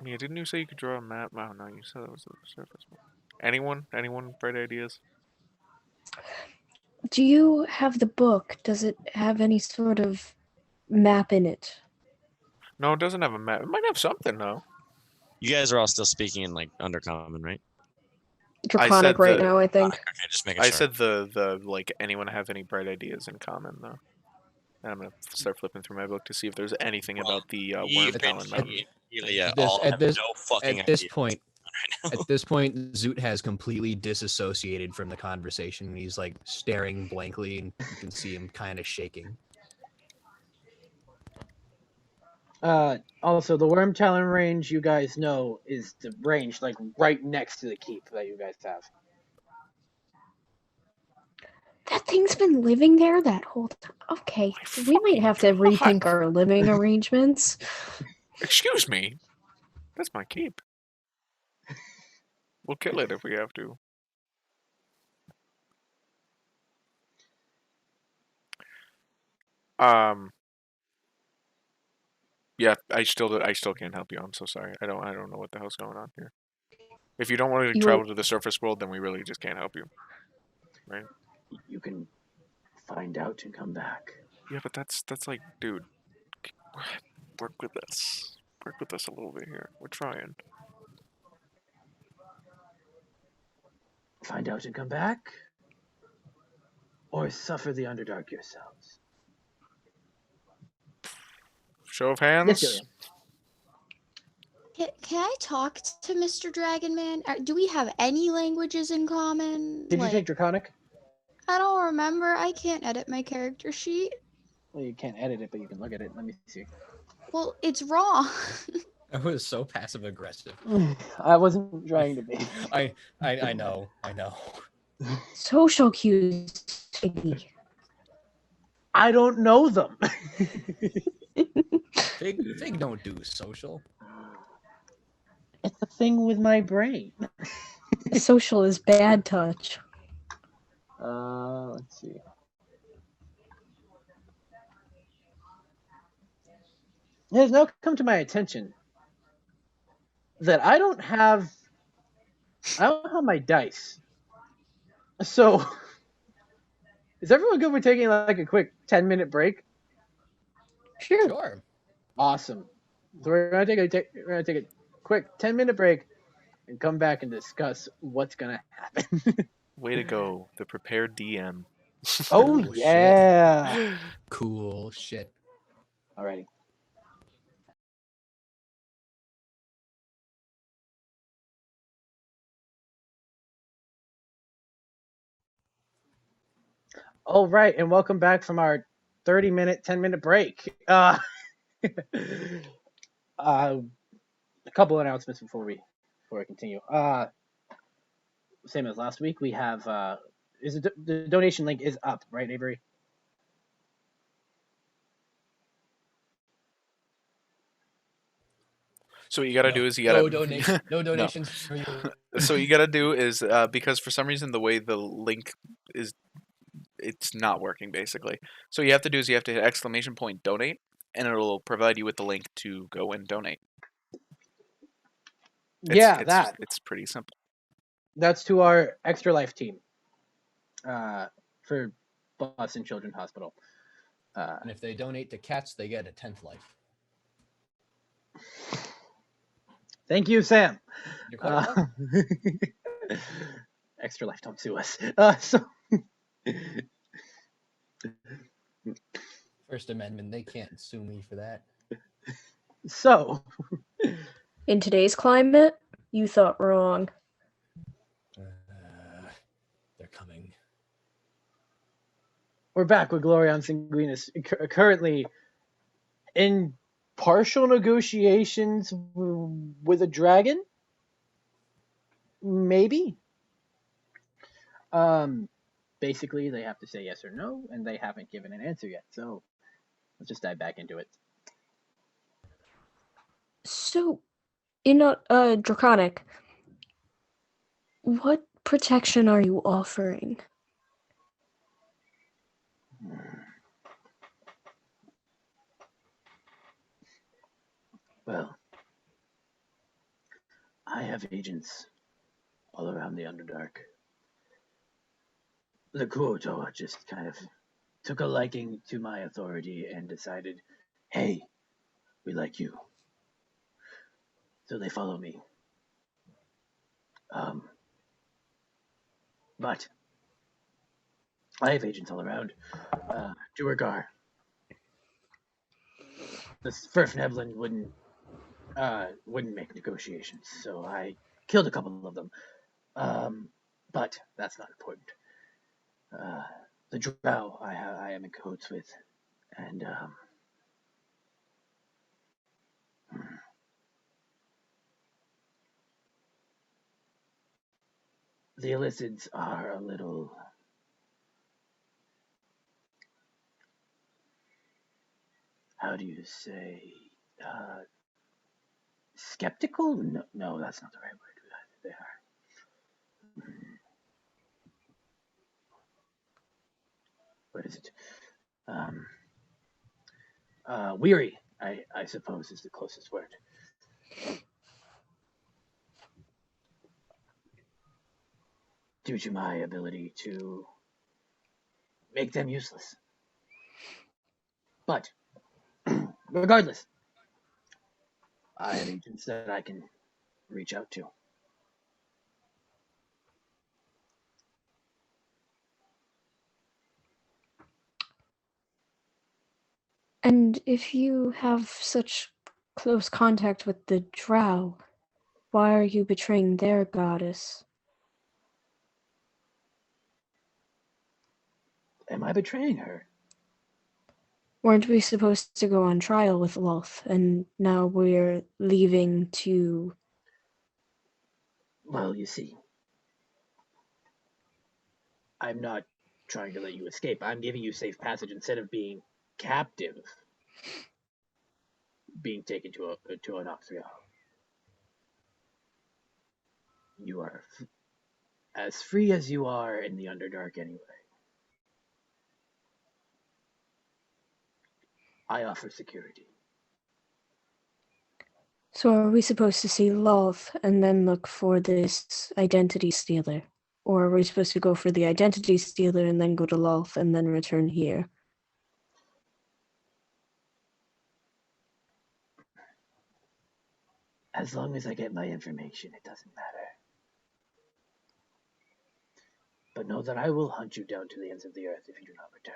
Yeah, didn't you say you could draw a map? Oh, no, you said it was the surface. Anyone? Anyone bright ideas? Do you have the book? Does it have any sort of map in it? No, it doesn't have a map. It might have something though. You guys are all still speaking in like Undercommon, right? Draconic right now, I think. Okay, just making I sure. said the like anyone have any bright ideas in common though. And I'm gonna start flipping through my book to see if there's anything about the You Worm Talon Mountain. all have no fucking At this idea point, right now. at this point, Zoot has completely disassociated from the conversation. And he's like staring blankly, and you can see him kind of shaking. Also, the Worm Talon range, you guys know, is the range like right next to the keep that you guys have. That thing's been living there that whole time. Okay, we might have to rethink our living arrangements. Excuse me. That's my keep. We'll kill it if we have to. Yeah, I still can't help you. I'm so sorry. I don't know what the hell's going on here. If you don't want to travel to the surface world, then we really just can't help you. Right? You can find out and come back. Yeah, but that's like, dude, work with us. Work with us a little bit here. We're trying. Find out and come back? Or suffer the Underdark yourselves? Show of hands? Yes, Can I talk to Mr. Dragon Man? Do we have any languages in common? Did you take Draconic? I don't remember. I can't edit my character sheet. Well, you can't edit it, but you can look at it. Let me see. Well, it's wrong. I was so passive aggressive. I wasn't trying to be. I know. Social cues. I don't know them. Fig don't do social. It's a thing with my brain. Social is bad touch. Let's see. It has now come to my attention that I don't have my dice. So, is everyone good with taking like a quick 10-minute break? Sure. Awesome. So we're gonna take a quick 10-minute break and come back and discuss what's gonna happen. Way to go, the prepared DM. Oh yeah. Cool shit. Alrighty. All right, and welcome back from our 10-minute break. A couple announcements before we continue. Same as last week, we have the donation link is up, right, Avery? So what you gotta do is you gotta no donations for you. So what you gotta do is because for some reason the way the link is, it's not working basically. So what you have to do is you have to hit ! Donate, and it'll provide you with the link to go and donate. It's pretty simple. That's to our Extra Life team for Boston Children's Hospital. And if they donate to cats, they get a 10th life. Thank you, Sam. You're quite welcome. Extra Life, don't sue us. First Amendment, they can't sue me for that. So, in today's climate, you thought wrong. They're coming. We're back with Glorion Sanguinus, currently in partial negotiations with a dragon. Maybe. Basically, they have to say yes or no, and they haven't given an answer yet. So, let's just dive back into it. So, in Draconic, what protection are you offering? Well, I have agents all around the Underdark. the Kuotoa just kind of took a liking to my authority and decided, hey, we like you. So they follow me. But I have agents all around. Duergar. The First Nevlin wouldn't make negotiations, so I killed a couple of them. But that's not important. The Drow I am in cahoots with, and the Illicids are a little. How do you say? Skeptical? No, that's not the right word. They are. What is it? Weary, I suppose, is the closest word. Due to my ability to make them useless. But, regardless, I have agents that I can reach out to. And if you have such close contact with the Drow, why are you betraying their goddess? Am I betraying her? Weren't we supposed to go on trial with Loth, and now we're leaving to... Well, you see, I'm not trying to let you escape. I'm giving you safe passage instead of being captive, being taken to an Oxreal. You are as free as you are in the Underdark anyway. I offer security. So are we supposed to see Loth and then look for this identity stealer? Or are we supposed to go for the identity stealer and then go to Loth and then return here? As long as I get my information, it doesn't matter. But know that I will hunt you down to the ends of the earth if you do not return.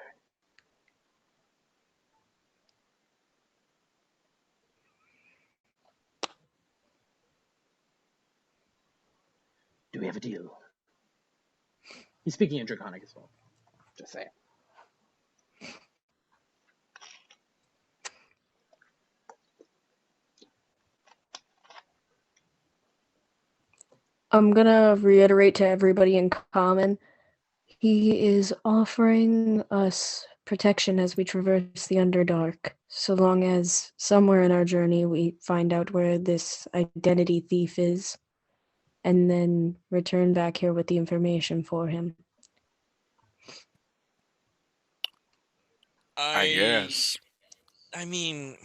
Do we have a deal? He's speaking in Draconic as well. Just saying. I'm gonna reiterate to everybody in common. He is offering us protection as we traverse the Underdark, so long as somewhere in our journey we find out where this identity thief is, and then return back here with the information for him. I guess. I mean,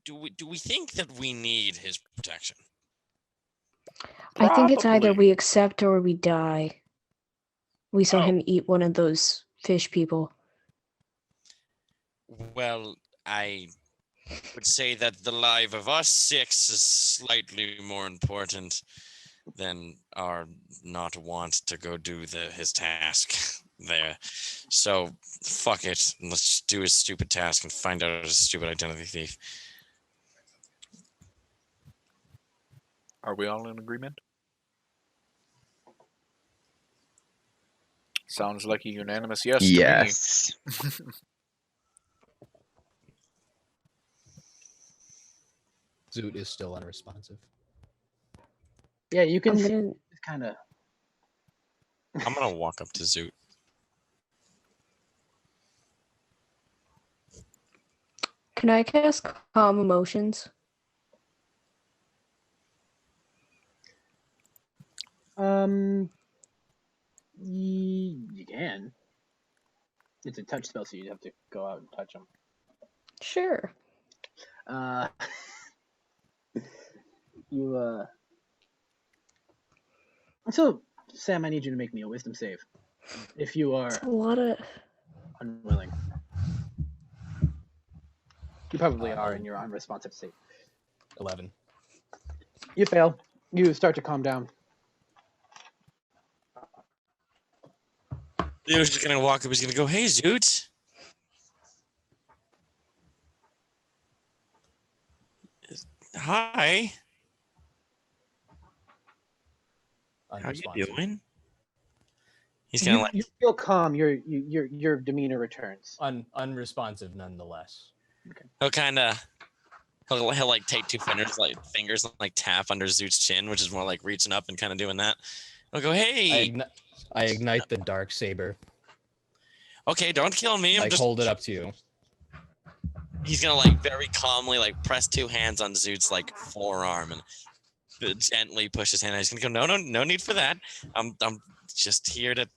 do we think that we need his protection? I think it's either Probably. we accept or we die. We saw him eat one of those fish people. Well, I would say that the life of us six is slightly more important than our not want to go do his task there. So fuck it. Let's just do his stupid task and find out his stupid identity thief. Are we all in agreement? Sounds like a unanimous yes to me. Yes. Zoot is still unresponsive. Yeah, you can I'm see gonna... it's kind of. I'm gonna walk up to Zoot. Can I cast Calm Emotions? You can. It's a touch spell, so you have to go out and touch them. Sure. You So Sam, I need you to make me a wisdom save. if you are It's a lot of. unwilling. You probably are Oh. in your unresponsive state. 11. You fail. You start to calm down. Leo's just gonna walk up. He's gonna go, "Hey, Zoot. Hi. How you Unresponsive. doing?" He's gonna You feel calm. Your demeanor returns. Unresponsive nonetheless. he'll kind of he'll like take two fingers and like tap under Zoot's chin, which is more like reaching up and kind of doing that. He'll go, "Hey, I ignite the dark saber. okay, don't kill me. I'm Like just." hold it up to you. He's gonna like very calmly like press two hands on Zoot's like forearm and gently push his hand out. He's gonna go, no need for that. I'm just here to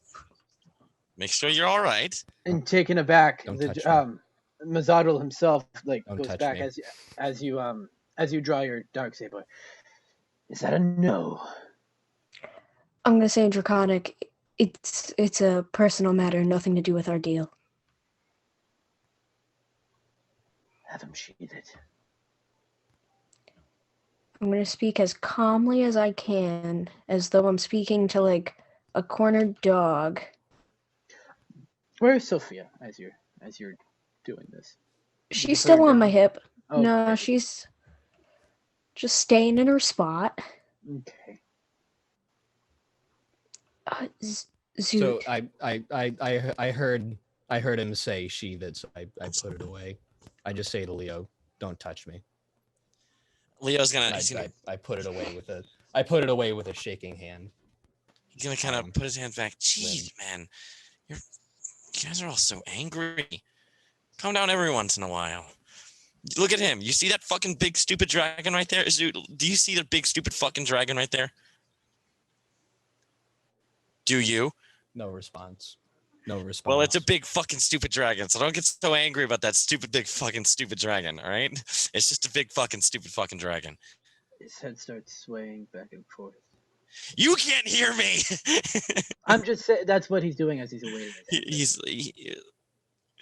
make sure you're all right. And taken aback, Don't touch me. Mazadal himself like Don't goes touch back me. as you draw your dark saber. Is that a no? I'm gonna say draconic. It's a personal matter, nothing to do with our deal. Have him sheathed. I'm gonna speak as calmly as I can, as though I'm speaking to like a cornered dog. Where is Sophia as you're doing this? She's put her still on my down? hip. Okay. No, she's just staying in her spot. Okay. So Zoot. I heard him say sheathed, so I put it away. I just say to Leo, don't touch me. Leo's And gonna I put it away with a shaking hand. he's gonna kind of put his hands back. Jeez, man, you guys are all so angry. Calm down every once in a while. Look at him. You see that fucking big stupid dragon right there? Do you see the big stupid fucking dragon right there? Do you? No response. No response. Well, it's a big fucking stupid dragon, so don't get so angry about that stupid big fucking stupid dragon, all right? It's just a big fucking stupid fucking dragon. His head starts swaying back and forth. You can't hear me. I'm just saying that's what he's doing as he's awaiting his answer.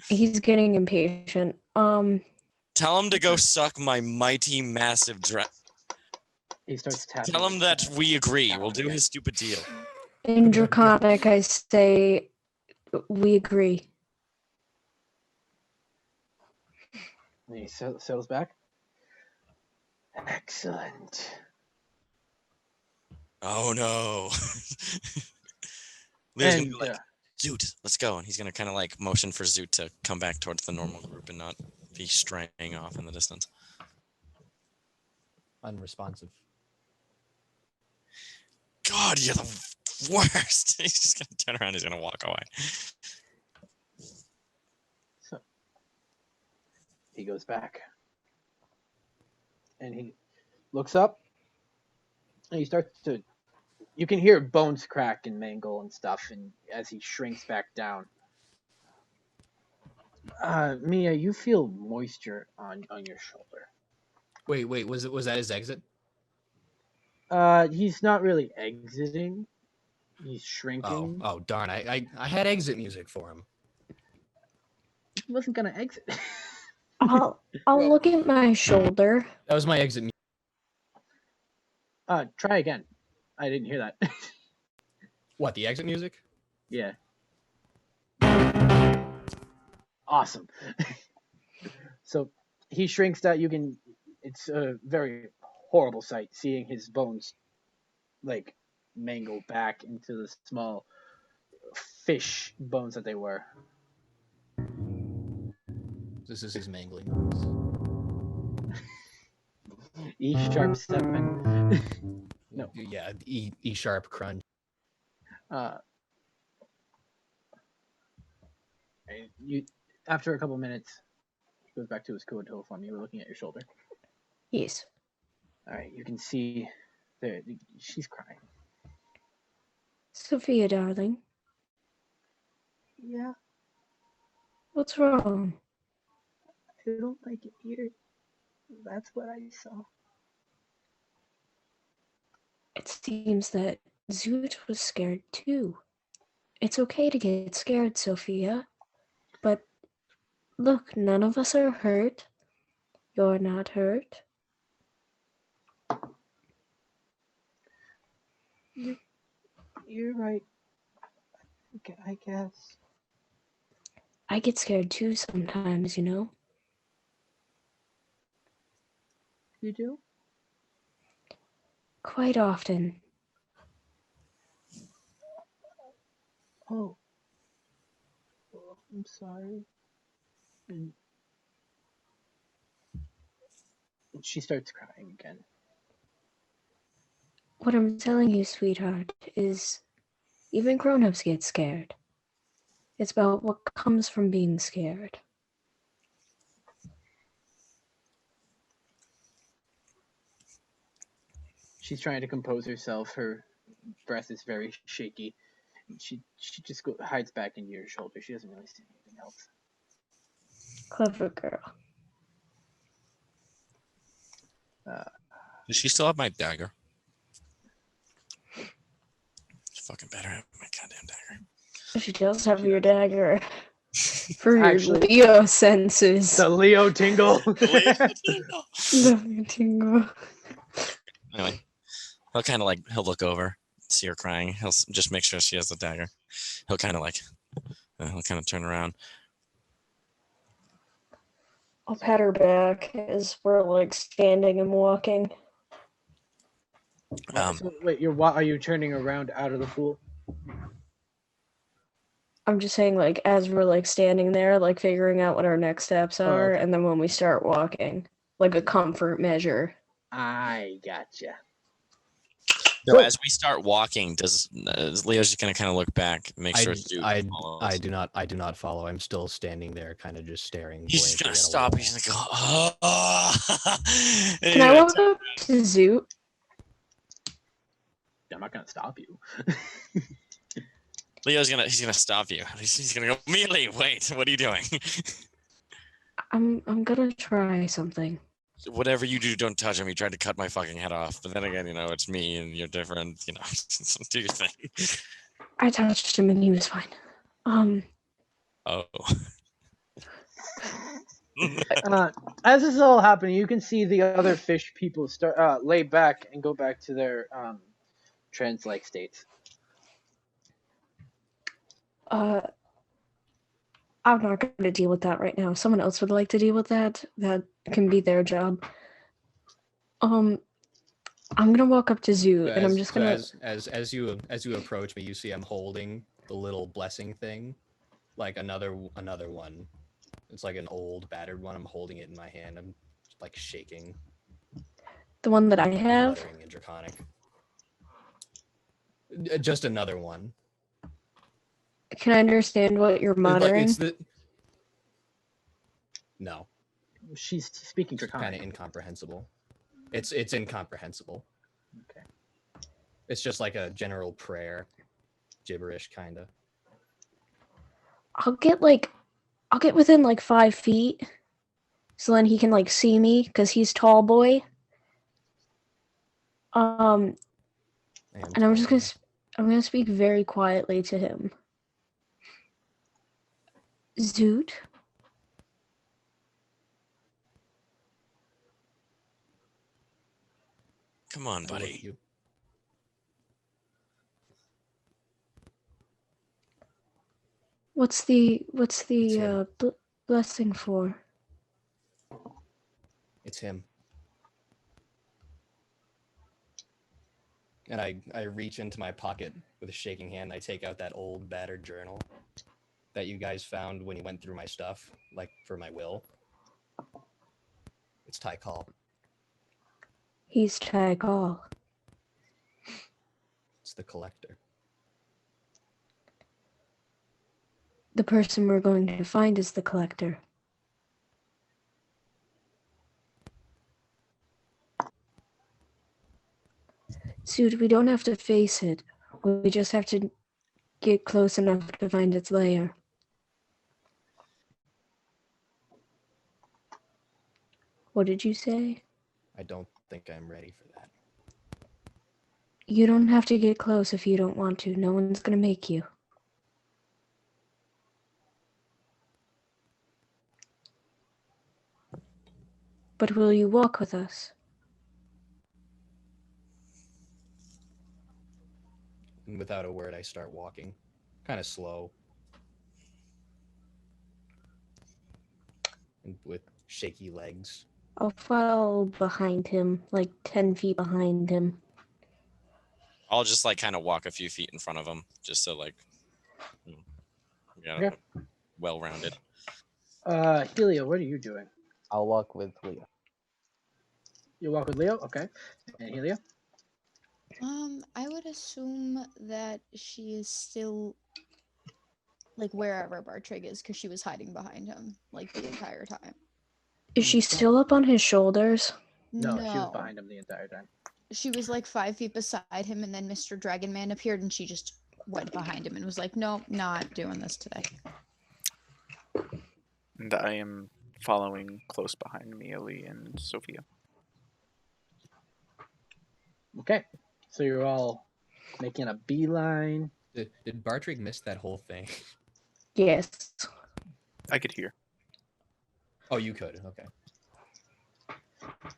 He's getting impatient. Tell him to go suck my mighty massive dragon. He starts tapping. Tell him his that chest. we agree. We'll do his stupid deal. In draconic, I say we agree. And he settles back. Excellent. Oh no. Leo's gonna And be like, Zoot, let's go. And he's gonna kind of like motion for Zoot to come back towards the normal group and not be straying off in the distance. unresponsive. God, you're the worst. He's just gonna turn around. He's gonna walk away. so he goes back. And he looks up. And he starts to... You can hear bones crack and mangle and stuff, and as he shrinks back down. Mia, you feel moisture on your shoulder. Wait, was that his exit? He's not really exiting. He's shrinking. Oh darn! I had exit music for him. He wasn't gonna exit. I'll Well- look at my shoulder. That was my exit music. Try again. I didn't hear that. What, the exit music? Yeah. Awesome. So he shrinks that you can... It's a very horrible sight seeing his bones like mangle back into the small fish bones that they were. This is his mangling. E sharp 7. No. Yeah, E sharp crunch. You after a couple minutes, he goes back to his coatl form. You were looking at your shoulder. Yes. All right, you can see there. She's crying. Sophia, darling, Yeah, what's wrong? I don't like it here. That's what I saw. It seems that Zoot was scared too. It's okay to get scared, Sophia. But look, none of us are hurt. You're not hurt. You're right. I guess. I get scared too sometimes, you know? You do? Quite often. Oh. Oh, I'm sorry. And she starts crying again. What I'm telling you, sweetheart, is even grown-ups get scared. It's about what comes from being scared. She's trying to compose herself. Her breath is very shaky. She just hides back into your shoulder. She doesn't really say anything else. Clever girl. Does she still have my dagger? It's fucking better have my goddamn dagger. She does have your dagger. For your Actually, Leo senses. The Leo tingle. The tingle. Anyway, he'll kind of like, he'll look over, see her crying. He'll just make sure she has the dagger. He'll kind of like, he'll kind of turn around. I'll pat her back as we're like standing and walking. So, wait, are you turning around out of the pool? I'm just saying, like, as we're like standing there, like figuring out what our next steps are, okay. and then when we start walking, like a comfort measure. I gotcha. So as we start walking, does Leo's just gonna kind of look back, make sure I do not follow. I'm still standing there, kind of just staring. He's just gonna stop. He's gonna go. Oh. Can I walk up to Zoot? I'm not gonna stop you. Leo's he's gonna stop you. He's gonna go, Mealy, wait, what are you doing? I'm gonna try something. Whatever you do, don't touch him. He tried to cut my fucking head off. But then again, it's me and you're different. Do your thing. I touched him and he was fine. Oh. As this is all happening, you can see the other fish people start lay back and go back to their trance-like states. I'm not going to deal with that right now. If someone else would like to deal with that, that can be their job. I'm gonna walk up to Zoot and I'm just gonna. As you approach me, you see I'm holding the little blessing thing, like another one. It's like an old battered one. I'm holding it in my hand. I'm like shaking. The one that I have. Muttering in Draconic. Just another one. Can I understand what you're muttering? No. She's speaking Draconic. Kind of incomprehensible. It's incomprehensible. Okay. It's just like a general prayer, gibberish kind of. I'll get within like 5 feet, so then he can like see me because he's tall boy. And I'm gonna speak very quietly to him. Zoot. Come on, buddy. What's the blessing for? It's him. And I reach into my pocket with a shaking hand. I take out that old battered journal that you guys found when you went through my stuff, like for my will. It's Tycall. He's Tycall. It's the collector. The person we're going to find is the collector. Zoot, we don't have to face it. We just have to get close enough to find its lair. What did you say? I don't think I'm ready for that. You don't have to get close if you don't want to. No one's gonna make you. But will you walk with us? And without a word, I start walking, kind of slow, and with shaky legs. I'll follow behind him, like 10 feet behind him. I'll just like kind of walk a few feet in front of him, just so like, Okay. well-rounded. Helio, what are you doing? I'll walk with Leo. You walk with Leo? Okay. And Helio? I would assume that she is still like wherever Bartrig is, because she was hiding behind him like the entire time. Is she still up on his shoulders? No, she was behind him the entire time. She was like 5 feet beside him, and then Mr. Dragon Man appeared, and she just went behind him and was like, "Nope, not doing this today." And I am following close behind Mealy and Sophia. Okay. So you're all making a beeline. Did Bartrig miss that whole thing? Yes. I could hear. Oh, you could. Okay.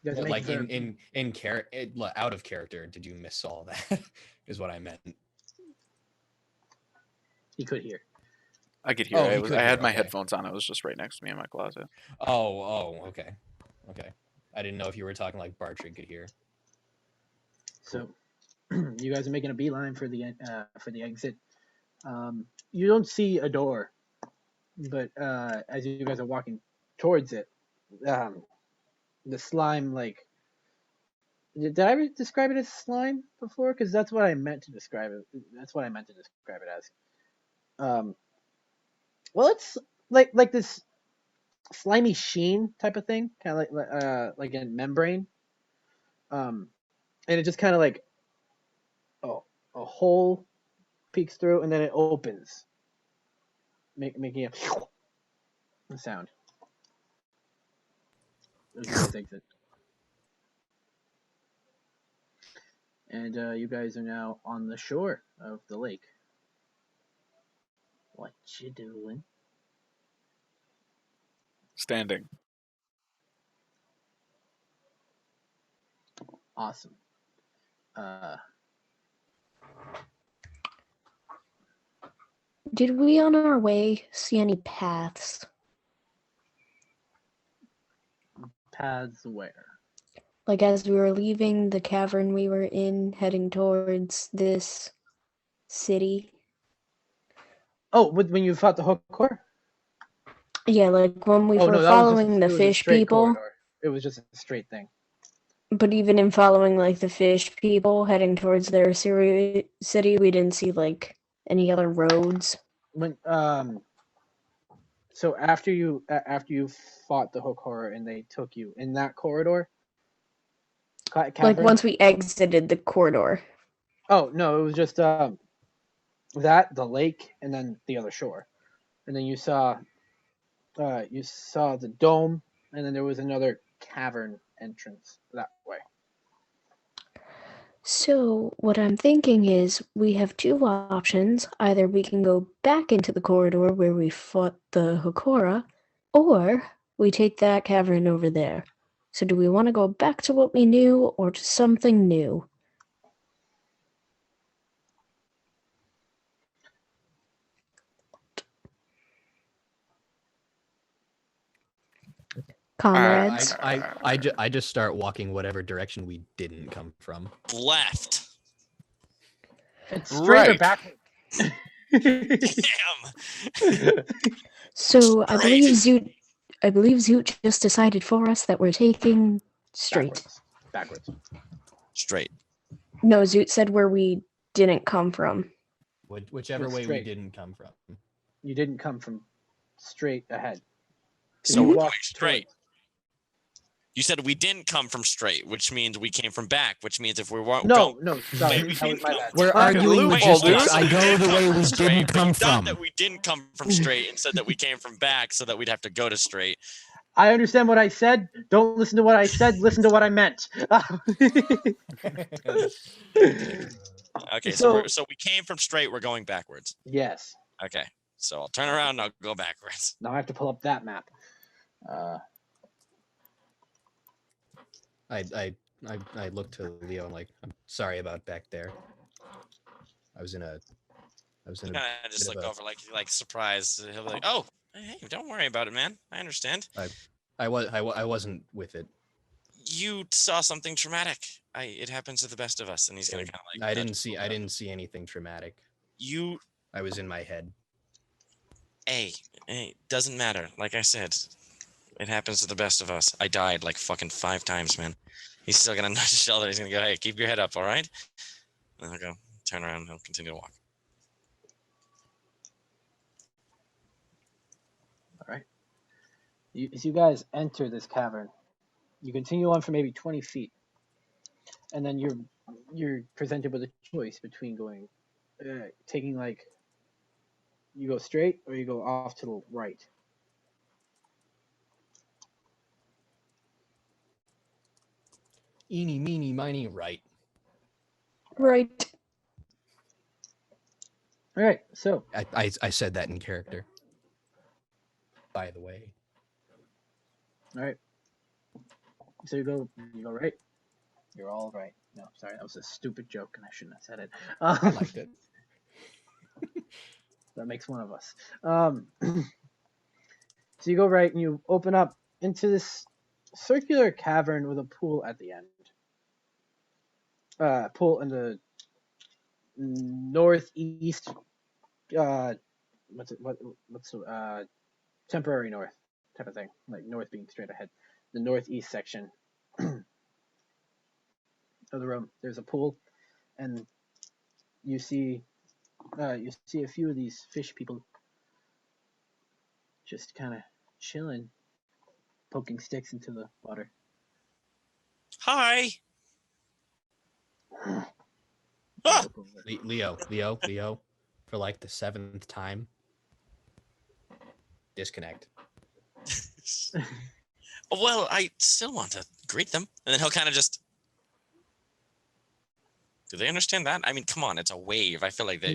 You guys are Like making out of character, did you miss all that? Is what I meant. He could hear. I could hear. Oh, I he could had hear, my okay. headphones on. I was just right next to me in my closet. Oh, okay. I didn't know if you were talking like Bartrig could hear. So you guys are making a beeline for the exit. You don't see a door, but as you guys are walking towards it, the slime, like, did I ever describe it as slime before? Because that's what I meant to describe it. That's what I meant to describe it as. Well, it's like this slimy sheen type of thing, kind of like a membrane. And it just kind of like a hole peeks through, and then it opens, making a sound. As you guys exit. And you guys are now on the shore of the lake. What you doing? Standing. Awesome. Did we on our way see any paths? Paths where? Like as we were leaving the cavern we were in, heading towards this city? Oh, when you fought the hook core? Yeah, like when we were no, following the it was a fish straight people. corridor. It was just a straight thing. But even in following like the fish people heading towards their city, we didn't see like any other roads. When so after you fought the hook horror and they took you in that corridor, cavern? Like once we exited the corridor. Oh no, it was just the lake and then the other shore, and then you saw the dome, and then there was another cavern entrance that way. So what I'm thinking is we have two options. Either we can go back into the corridor where we fought the Hokora, or we take that cavern over there. So do we want to go back to what we knew or to something new? Comrades. I just start walking whatever direction we didn't come from. Left. It's straight or Right. backwards. Damn. So I believe Straight. Zoot just decided for us that we're taking straight. Backwards. Straight. No, Zoot said where we didn't come from. Whichever way we straight. didn't come from. You didn't come from straight ahead. So You we're walked going straight. You said we didn't come from straight, which means we came from back, which means if we weren't No, Wait, sorry. we that was didn't my come- bad. We're Fucking arguing loophole, logistics. dude. I go the way we straight, didn't but come you thought from. that we didn't come from straight and said that we came from back so that we'd have to go to straight. I understand what I said. Don't listen to what I said. Listen to what I meant. Okay, So- so we came from straight, we're going backwards. Yes. Okay. So I'll turn around and I'll go backwards. Now I have to pull up that map. I look to Leo and like, I'm sorry about back there. I was in a Kind of just bit look of over like surprised. He'll be like, "Oh, hey, don't worry about it, man. I understand. I wasn't with it. You saw something traumatic. It happens to the best of us." And he's gonna kind of like. I didn't see anything traumatic. You. I was in my head. Hey, doesn't matter. Like I said, it happens to the best of us. I died like fucking 5 times, man. He's still gonna nudge his shoulder. He's gonna go, "Hey, keep your head up, all right?" And I'll go turn around. And he'll continue to walk. All right. As you guys enter this cavern, you continue on for maybe 20 feet, and then you're presented with a choice between going, taking like, you go straight or you go off to the right. Eeny, meeny, miny, right. Right. All right. So I said that in character. By the way. all right. So you go right. You're all right. No, sorry, that was a stupid joke, and I shouldn't have said it. I liked it. That makes one of us. So you go right, and you open up into this circular cavern with a pool at the end. Pool in the northeast. What's temporary north type of thing, like north being straight ahead. The northeast section of the room. There's a pool, and you see a few of these fish people just kind of chilling, poking sticks into the water. Hi. Ah! Leo, for like the 7th time, disconnect. Well, I still want to greet them, and then he'll kind of just. Do they understand that? I mean, come on, it's a wave. I feel like they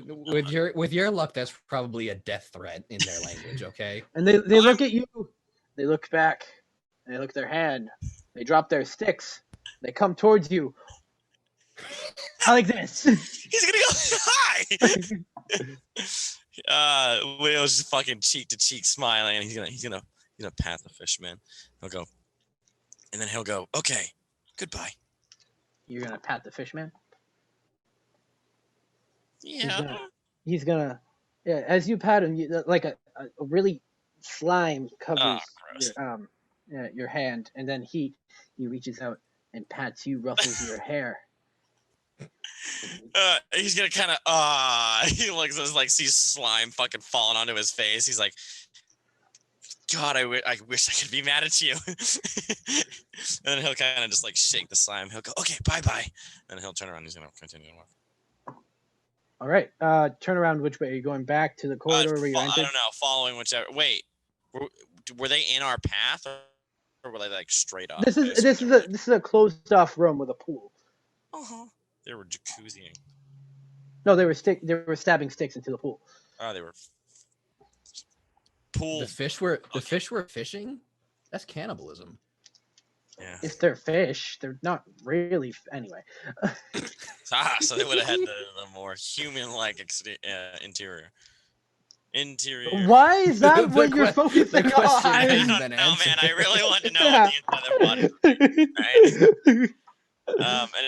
With your luck, that's probably a death threat in their language. Okay. And they look at you, they look back, and they look at their hand. They drop their sticks. They come towards you. Like this. He's gonna go hi. Leo's just fucking cheek to cheek smiling, and he's gonna pat the fish man. He'll go, and then he'll go, "Okay, goodbye." You're gonna pat the fish man? Yeah. He's gonna yeah. As you pat him, like a really slime covers your hand, and then he reaches out and pats you, ruffles your hair. He's gonna kind of he looks like sees slime fucking falling onto his face. He's like, God, I wish I could be mad at you. And then he'll kind of just like shake the slime. He'll go, "Okay, bye. And he'll turn around. He's gonna continue to walk. All right. Turn around. Which way? Are you going back to the corridor where you entered? I don't know. Following whichever. Wait, were they in our path, or were they like straight up? This is a closed off room with a pool. They were jacuzziing. No, they were stabbing sticks into the pool. Oh, they were pool. The fish were fishing. That's cannibalism. Yeah. If they're fish, they're not really. Anyway. So they would have had the more human-like interior. Why is that what you're focusing on? I don't know, man. I really want to know what the inside of their body. Right?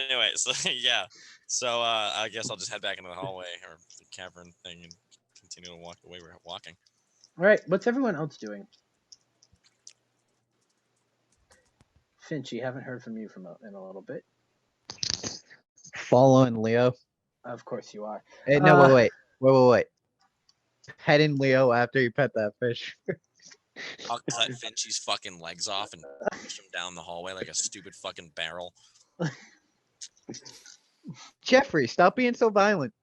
Anyway, so yeah. So I guess I'll just head back into the hallway or the cavern thing and continue to walk the way we're walking. All right. What's everyone else doing? Finchy, haven't heard from you in a little bit. Following Leo. Of course you are. Hey, no, wait. Petting Leo after you pet that fish. I'll cut Finchy's fucking legs off and push him down the hallway like a stupid fucking barrel. Jeffrey, stop being so violent.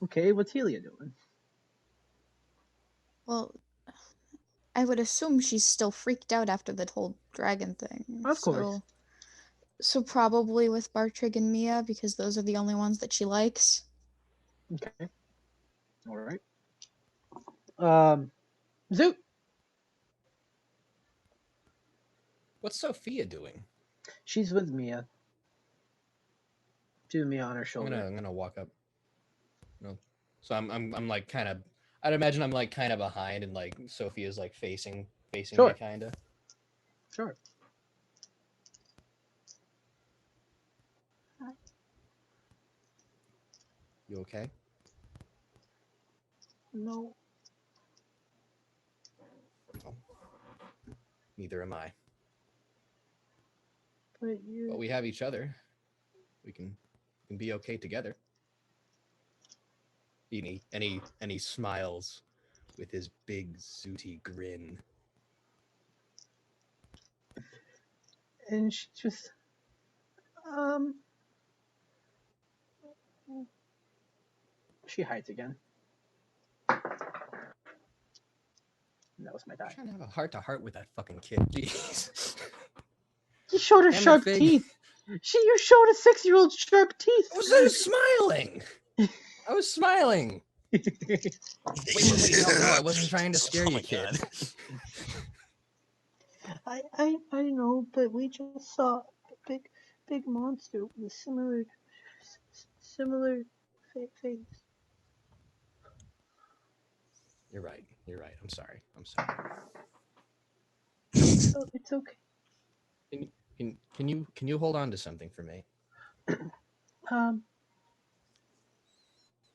Okay, what's Helia doing? Well, I would assume she's still freaked out after the whole dragon thing. Of course. So probably with Bartrig and Mia, because those are the only ones that she likes. Okay. All right. Zoot. What's Sophia doing? She's with Mia. She's with Mia on her shoulder. I'm gonna walk up. No, so I'm like kind of. I'd imagine I'm like kind of behind, and like Sophia's like facing Sure. me, kind of. Sure. You okay? No. Oh. Neither am I. But we have each other. We can be okay together. And he smiles with his big zooty grin. And she just she hides again. And that was my I'm die. trying to have a heart-to-heart with that fucking kid. Jeez. You showed her Damn it, sharp Fig. teeth. You showed a 6-year-old sharp teeth. I was smiling. I was smiling. Wait, no, I wasn't trying to scare you, kid. I know, but we just saw a big monster with similar face. You're right. I'm sorry. Oh, it's okay. Can you hold on to something for me?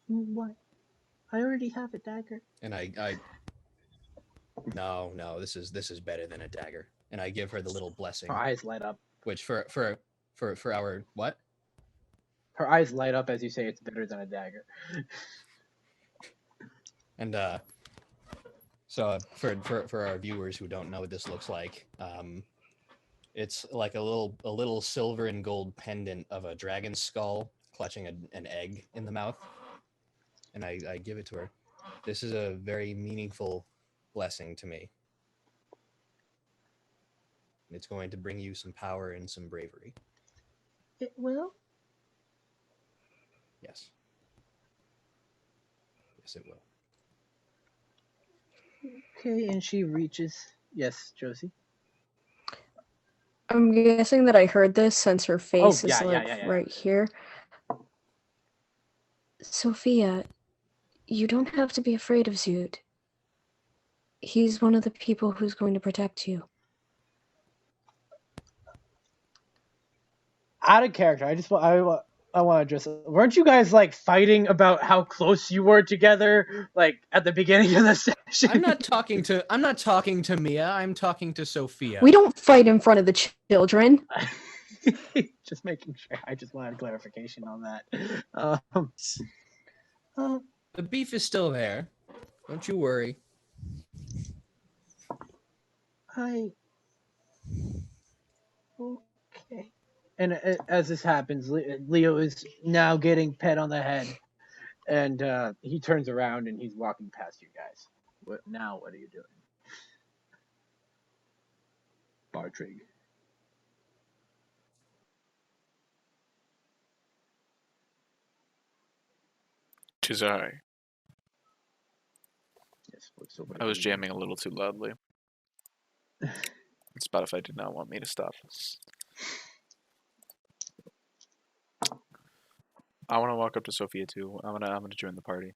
What? I already have a dagger. And I No, this is better than a dagger. And I give her the little blessing. Her eyes light up. Which for our what? Her eyes light up as you say it's better than a dagger. And so for our viewers who don't know what this looks like, it's like a little silver and gold pendant of a dragon skull clutching an egg in the mouth. And I give it to her. This is a very meaningful blessing to me. It's going to bring you some power and some bravery. It will? Yes. Yes, it will. Okay, and she reaches. Yes, Josie. I'm guessing that I heard this since her face is yeah. right here. Sophia, you don't have to be afraid of Zoot. He's one of the people who's going to protect you. Out of character, I want to address. Weren't you guys like fighting about how close you were together, like at the beginning of the session? I'm not talking to Mia. I'm talking to Sophia. We don't fight in front of the children. Just making sure. I just wanted clarification on that. The beef is still there. Don't you worry. Okay. And as this happens, Leo is now getting pet on the head, and he turns around and he's walking past you guys. What are you doing? Bartrig. Tis I. Yes, so I was jamming a little too loudly. Spotify did not want me to stop. I want to walk up to Sophia too. I'm gonna join the party.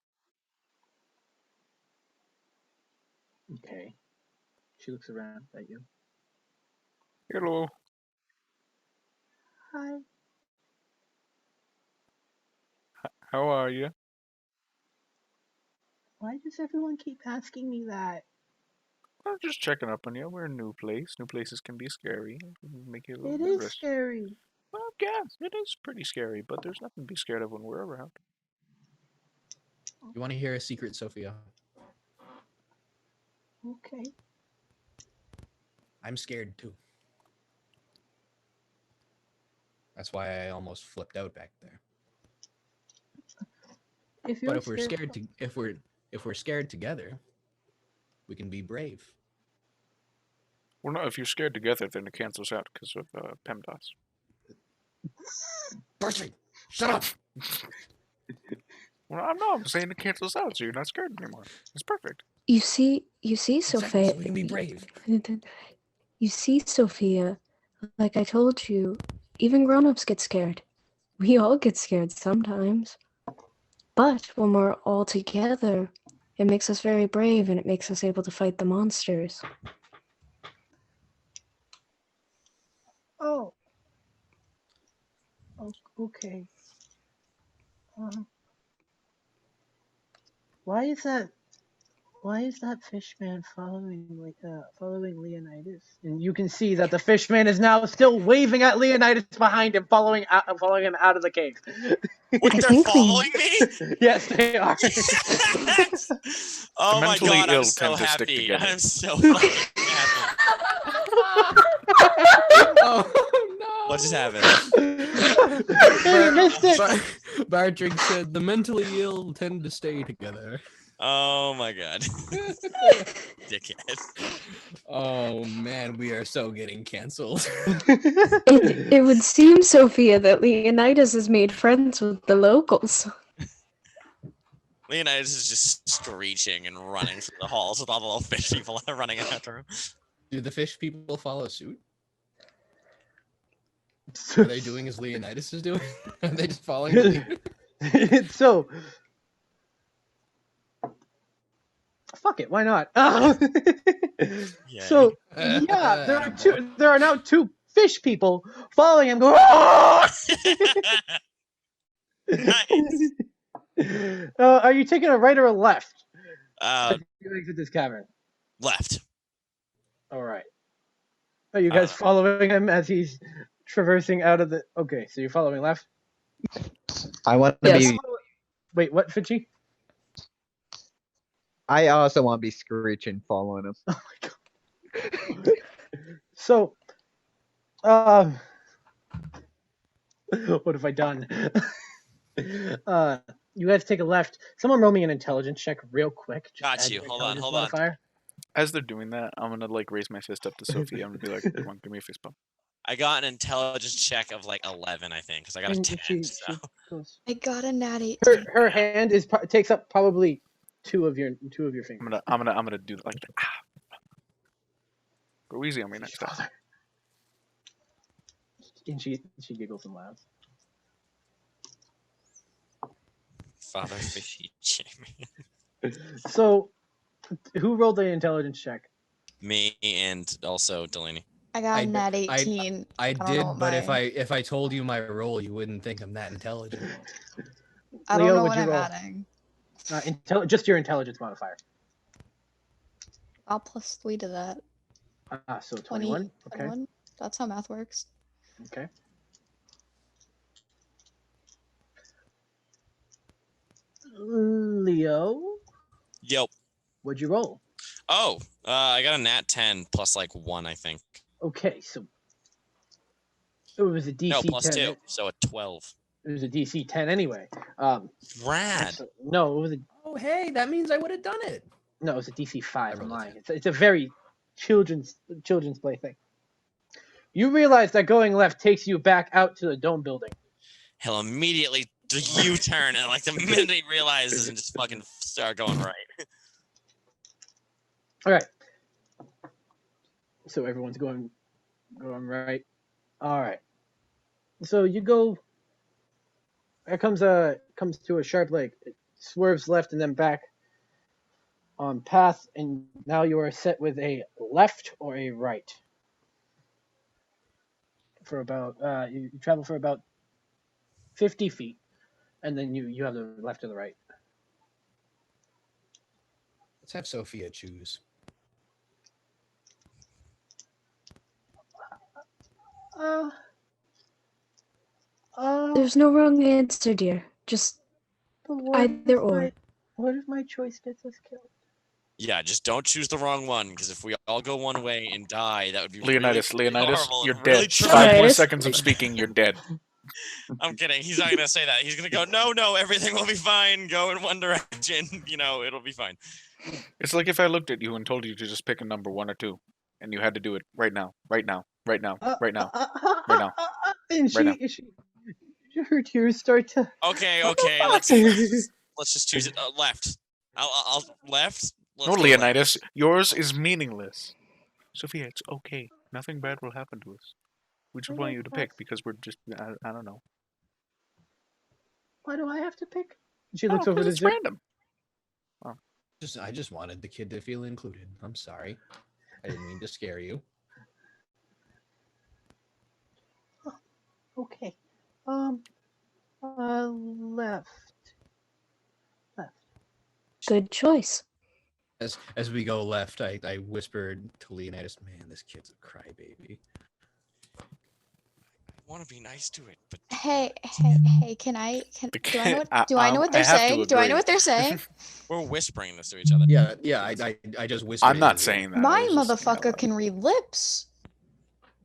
Okay. She looks around at you. Hello. Hi. How are you? Why does everyone keep asking me that? I'm just checking up on you. We're a new place. New places can be scary. Make you a little It nervous. is scary. Well, yeah, it is pretty scary, but there's nothing to be scared of when we're around. You want to hear a secret, Sophia? Okay. I'm scared too. That's why I almost flipped out back there. But if we're scared together, we can be brave. Well, no, if you're scared together, then it cancels out because of PEMDAS. Bartrig, shut up! Well, I'm saying it cancels out, so you're not scared anymore. It's perfect. You see, Sophia. We can be brave. You see, Sophia, like I told you, even grown-ups get scared. We all get scared sometimes. But when we're all together, it makes us very brave and it makes us able to fight the monsters. Oh. Okay. Why is that fish man following Leonidas? And you can see that the fish man is now still waving at Leonidas behind him, following him out of the cave. Wait, I they're think following me? Yes, they are. Yes! Oh The my mentally god, I'm ill so tend to stick happy. together. I'm so fucking happy. Oh no! What just happened? Hey, you missed it. Bartrick said the mentally ill tend to stay together. Oh my god. Dickhead. Oh man, we are so getting canceled. it would seem, Sophia, that Leonidas has made friends with the locals. Leonidas is just screeching and running through the halls with all the little fish people running after him. Do the fish people follow suit? Are they doing as Leonidas is doing? Are they just following the leader? So, fuck it, why not? So, yeah, there are now two fish people following him. Going, "Ah!" Nice. Are you taking a right or a left? You exit this cavern. left. All right. Are you guys following him as he's traversing out of the? Okay, so you're following left. I want to Yes. be. Wait, what, Finchie? I also want to be screeching following him. Oh my god. So, what have I done? You guys take a left. Someone roll me an intelligence check real quick. Just Got add you. your Hold on, intelligence hold on. modifier. As they're doing that, I'm gonna like raise my fist up to Sophie. I'm gonna be like, "Come on, give me a fist bump." I got an intelligence check of like 11, I think, because I got a And 10. she So. goes. I got a nat 18. Her hand takes up probably two of your fingers. I'm gonna do like that. Go easy on me next time. And she giggles and laughs. Father Fishy Jamie. So, who rolled the intelligence check? Me and also Delaney. I got I a d- nat I- 18. I don't did, know what but if my- I told you my role, you wouldn't think I'm that intelligent. I Leo, don't know would what you I'm roll? adding. Just your intelligence modifier. I'll plus 3 to that. So 21. Okay. 21? That's how math works. Okay. Leo, Yep. what'd you roll? Oh, I got a nat 10 plus like 1, I think. Okay, so it was a DC No, plus 10. 2, so a 12. It was a DC 10 anyway. Rad. No, it was Oh, hey, that means I would have done it. it was a DC 5. I'm rolled a lying. 10. It's a very children's play thing. You realize that going left takes you back out to the dome building. He'll immediately U-turn and like the minute he realizes and just fucking start going right. All right. So everyone's going right. All right. So you go. It comes to a sharp leg. It swerves left and then back on path, and now you are set with a left or a right. For about you travel for about 50 feet, and then you have the left or the right. Let's have Sophia choose. There's no wrong answer, dear. Just either or. What if my choice gets us killed? Yeah, just don't choose the wrong one, because if we all go one way and die, that would be Leonidas, really Leonidas, you're horrible and really dead. traumatic. 5 more Leonidas. seconds of speaking, you're dead. I'm kidding. He's not gonna say that. He's gonna go, no, everything will be fine. Go in one direction. You know, it'll be fine. It's like if I looked at you and told you to just pick a number 1 or 2, and you had to do it right now, right now, right now, right now. Right now. And Right now. her tears start to. Okay. Let's just choose it. Left. I'll left. Let's No, go Leonidas, yours is meaningless. Sophia, it's okay. Nothing bad will happen to us. We just want you to pick because we're just I don't know. Why do I have to pick? She No, looks over 'cause to it's Zook. random. I just wanted the kid to feel included. I'm sorry. I didn't mean to scare you. Okay. Left. Left. Good choice. As we go left, I whispered to Leonidas, "Man, this kid's a crybaby." I want to be nice to it, but Hey, can I The do I know kid- what do I know what I they're have to saying? Do I know agree. what they're saying? we're whispering this to each other. Yeah. I just whispered. I'm not into saying that. I My was just saying out motherfucker loud. can read lips.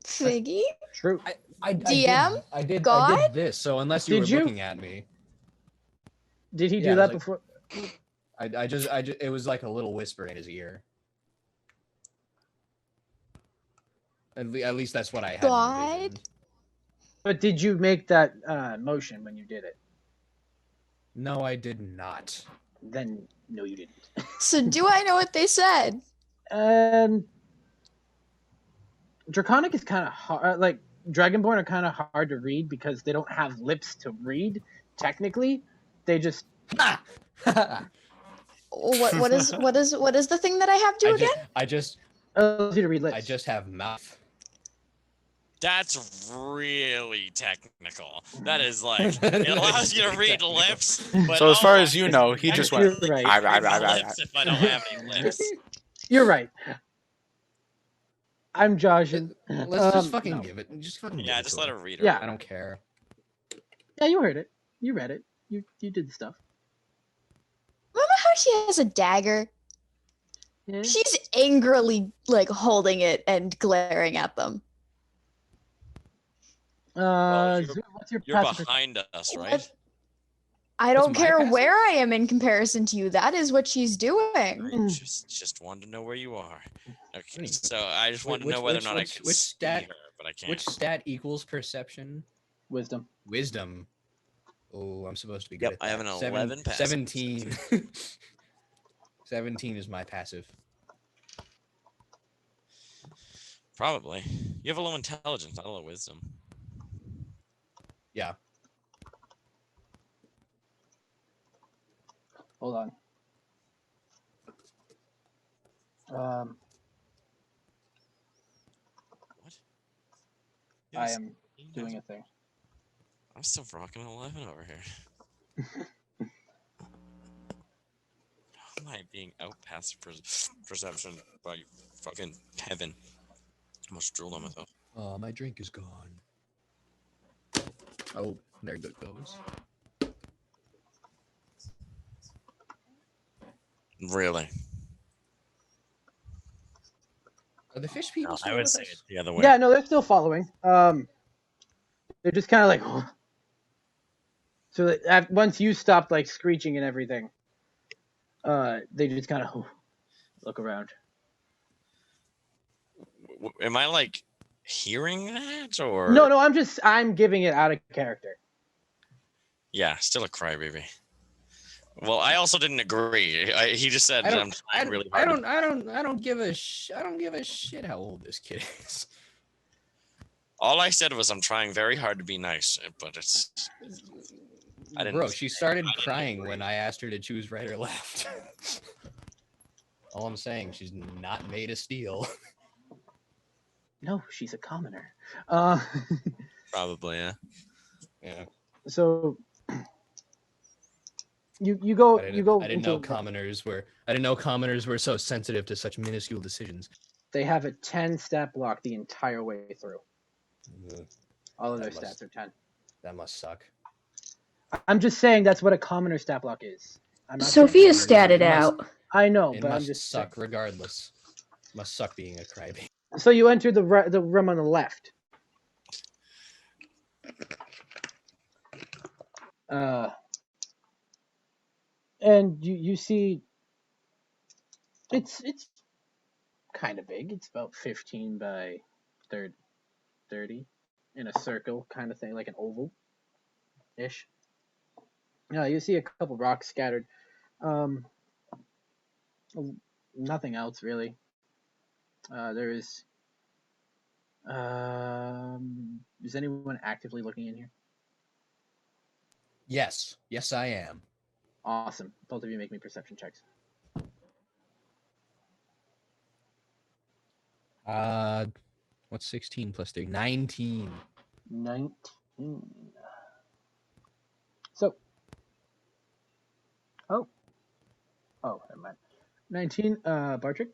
Figgy? True. DM? I did God? this. So unless you Did were you? looking at me, Did he Yeah, do I was that like- before? I just it was like a little whisper in his ear. At least that's what I had God? envisioned. But did you make that motion when you did it? No, I did not. Then no, you didn't. So do I know what they said? Draconic is kind of hard. Like Dragonborn are kind of hard to read because they don't have lips to read. Technically, they just. What is the thing that I have to again? I just allows you to read lips. I just have mouth. That's really technical. That is like it allows you to read lips. But So as far oh, as you know, he just went. You're right. I can't read lips if I don't have any lips. You're right. I'm Josh. And, Let's just fucking no. give it. Just fucking give Yeah, it just to let her. her read her. Yeah. I don't care. Yeah, you heard it. You read it. You did the stuff. Remember how she has a dagger? Yeah. She's angrily like holding it and glaring at them. Well, what's your You're passive behind us, right? What? I What's don't my care passive? where I am in comparison to you. That is what she's doing. I just wanted to know where you are. Okay, so I just wanted to know whether or not I could which see stat? her, but I can't. Which stat equals perception? Wisdom. Wisdom. Oh, I'm supposed to be good Yep, at I have that. an 11 passive. 17. 17 is my passive. Probably. You have a low intelligence, not a low wisdom. Yeah. Hold on. What? I am doing a thing. I'm still rocking an 11 over here. How am I being out past perception by fucking heaven? I almost drooled on myself. Oh, my drink is gone. Oh, there it goes. Really? Are the fish people No, still I would with say us? it's the other way. Yeah, no, they're still following. They're just kind of like. So once you stopped like screeching and everything, they just kind of look around. Am I like hearing that or? No, I'm giving it out of character. Yeah, still a crybaby. Well, I also didn't agree. He just said I'm trying really hard. I don't give a shit how old this kid is. All I said was I'm trying very hard to be nice, but it's. I didn't. Bro, she started I didn't crying agree. when I asked her to choose right or left. All I'm saying, she's not made of steel. No, she's a commoner. Probably, yeah. Yeah. So you go. I didn't know commoners were so sensitive to such minuscule decisions. They have a 10 stat block the entire way through. All of their stats are 10. That must suck. I'm just saying that's what a commoner stat block is. I'm not Sophia saying- statted out. I know, It but I'm must just suck saying. regardless. Must suck being a crybaby. So you enter the room on the left. And you see it's kind of big. It's about 15 by 30 in a circle kind of thing, like an oval ish. You see a couple rocks scattered. Nothing else really. There is Is anyone actively looking in here? Yes, yes, I am. Awesome. Both of you make me perception checks. What's 16 plus 3? 19. 19. So. Oh, never mind. 19. Bartrick.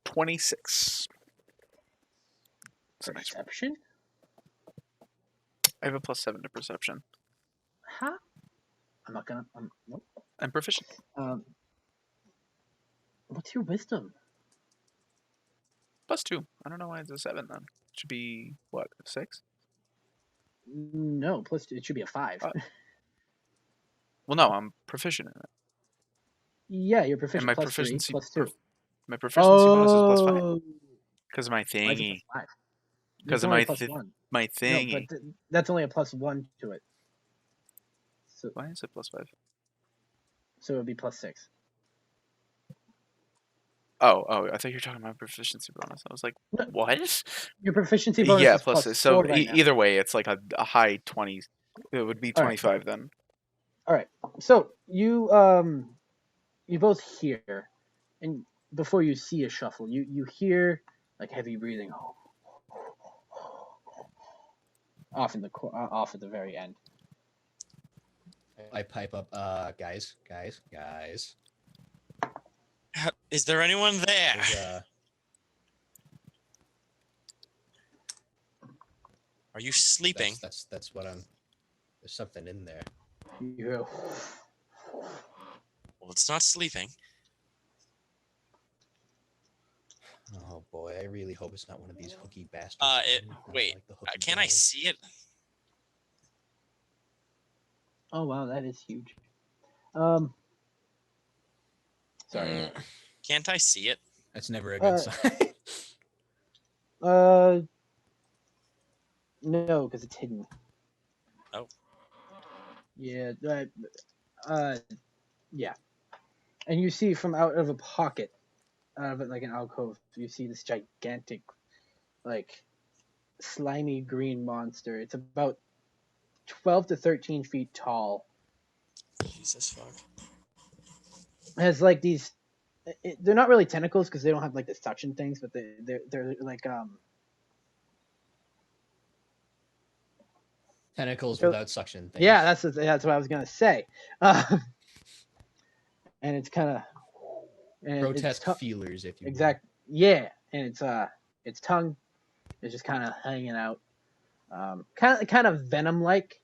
26. It's a nice one. Perception. I have a +7 to perception. Huh? I'm not gonna. Nope. I'm proficient. What's your wisdom? +2. I don't know why it's a 7 then. It should be what, 6? No, plus it should be a 5. Well, no, I'm proficient in it. Yeah, you're proficient. And my plus 3, proficiency plus 2. my proficiency bonus is +5 Oh, because of my why is it thingy. plus 5? Because It's of only my a plus 1. my No, thingy. but that's only a plus 1 to it. So Why is it +5? it would be plus 6. Oh, I thought you were talking about proficiency bonus. I was like, No. what? Your proficiency bonus Yeah, is plus plus so 4 right now. either way, it's like a high 20s. It would be All right. 25 then. All right. So you both hear, and before you see a shuffle, you hear like heavy breathing off at the very end. I pipe up, guys. Is there anyone there? There's, Are you sleeping? that's what I'm. There's something in there. You hear, Well, it's not sleeping. Oh boy, I really hope it's not one of these hooky bastards. Wait, Like the hooky can I guys. see it? oh wow, that is huge. Sorry. Can't I see it? That's never a good sign. No, because it's hidden. Oh. Yeah, yeah. And you see from out of a pocket, out of it like an alcove, you see this gigantic, like, slimy green monster. It's about 12 to 13 feet tall. Jesus fuck. It has like these. They're not really tentacles because they don't have like the suction things, but they're like Tentacles So- without suction things. Yeah, that's what I was gonna say. And it's kind of grotesque feelers, if you will. exact. Yeah, and its tongue is just kind of hanging out, kind of venom like.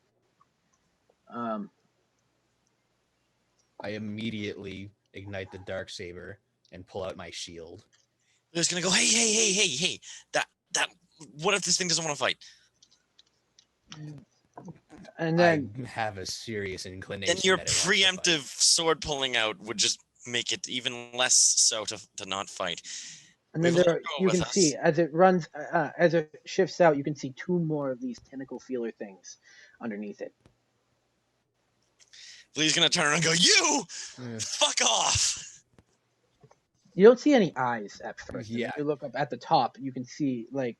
I immediately ignite the dark saber and pull out my shield. It's gonna go. Hey! That. What if this thing doesn't want to fight? And then I have a serious inclination. Then your that it wants to fight. preemptive sword pulling out would just make it even less so to not fight. And then We've there, let go you with can us. see as it runs, as it shifts out, you can see 2 more of these tentacle feeler things underneath it. Lee's gonna turn around and go, "You, Yeah. fuck off!" You don't see any eyes at first. And Yeah. when you look up at the top, you can see like